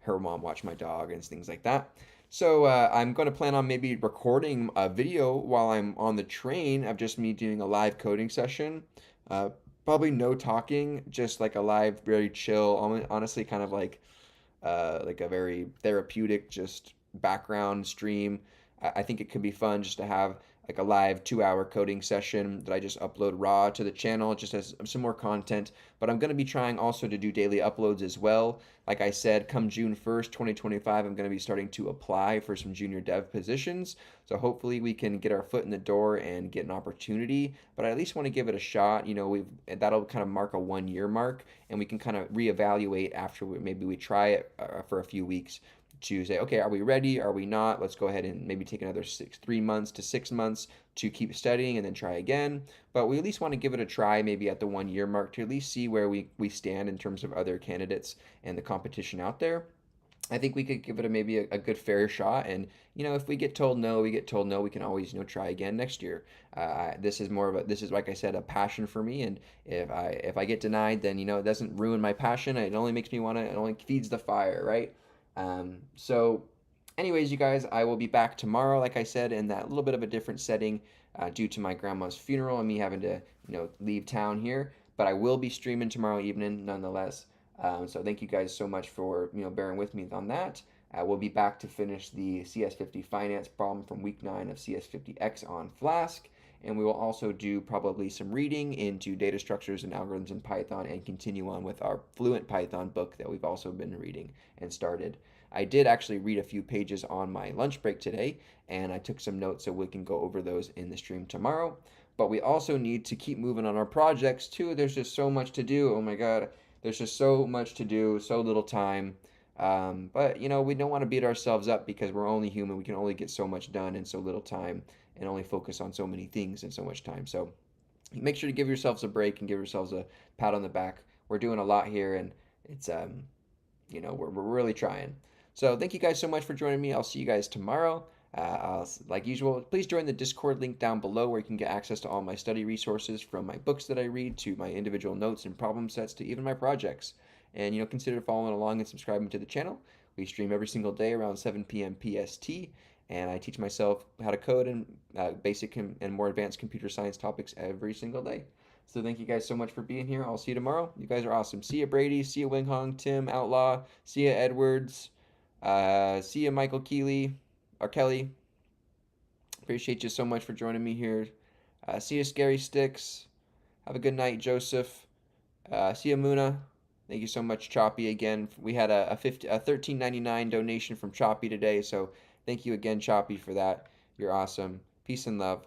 her mom watch my dog and things like that. So I'm going to plan on maybe recording a video while I'm on the train of just me doing a live coding session. Uh, Probably no talking, just like a live, very chill, honestly, kind of like a very therapeutic just background stream. I think it could be fun just to have like a live 2 hour coding session that I just upload raw to the channel, just as some more content. But I'm going to be trying also to do daily uploads as well. Like I said, come June 1st, 2025, I'm going to be starting to apply for some junior dev positions. So hopefully we can get our foot in the door and get an opportunity. But I at least want to give it a shot. That'll kind of mark a 1 year mark, and we can kind of reevaluate after maybe we try it for a few weeks to say, okay, are we ready? Are we not? Let's go ahead and maybe take another 3 months to 6 months to keep studying and then try again. But we at least want to give it a try, maybe at the 1 year mark, to at least see where we stand in terms of other candidates and the competition out there. I think we could give it maybe a good fair shot, and if we get told no, we get told no. We can always try again next year. This is more of a, this is, like I said, a passion for me, and if I get denied, then it doesn't ruin my passion. It only makes me want to. It only feeds the fire, right? So, anyways, you guys, I will be back tomorrow, like I said, in that little bit of a different setting, due to my grandma's funeral and me having to leave town here. But I will be streaming tomorrow evening, nonetheless. So thank you guys so much for bearing with me on that. We'll be back to finish the CS50 finance problem from week 9 of CS50X on Flask, and we will also do probably some reading into data structures and algorithms in Python, and continue on with our Fluent Python book that we've also been reading and started. I did actually read a few pages on my lunch break today, and I took some notes, so we can go over those in the stream tomorrow. But we also need to keep moving on our projects too. There's just so much to do. Oh my God, there's just so much to do, so little time. But we don't want to beat ourselves up, because we're only human. We can only get so much done in so little time, and only focus on so many things in so much time. So make sure to give yourselves a break and give yourselves a pat on the back. We're doing a lot here, and it's we're really trying. So thank you guys so much for joining me. I'll see you guys tomorrow. Like usual, please join the Discord link down below, where you can get access to all my study resources, from my books that I read to my individual notes and problem sets to even my projects. And consider following along and subscribing to the channel. We stream every single day around 7 p.m. PST, and I teach myself how to code and basic and more advanced computer science topics every single day. So thank you guys so much for being here. I'll see you tomorrow. You guys are awesome. See ya, Brady. See ya, Wing Hong, Tim, Outlaw. See ya, Edwards. See ya, Michael Keeley or Kelly. Appreciate you so much for joining me here. See ya, Scary Sticks. Have a good night, Joseph. See ya, Muna. Thank you so much, Choppy. Again, we had a $13.99 donation from Choppy today, so thank you again, Choppy, for that. You're awesome. Peace and love.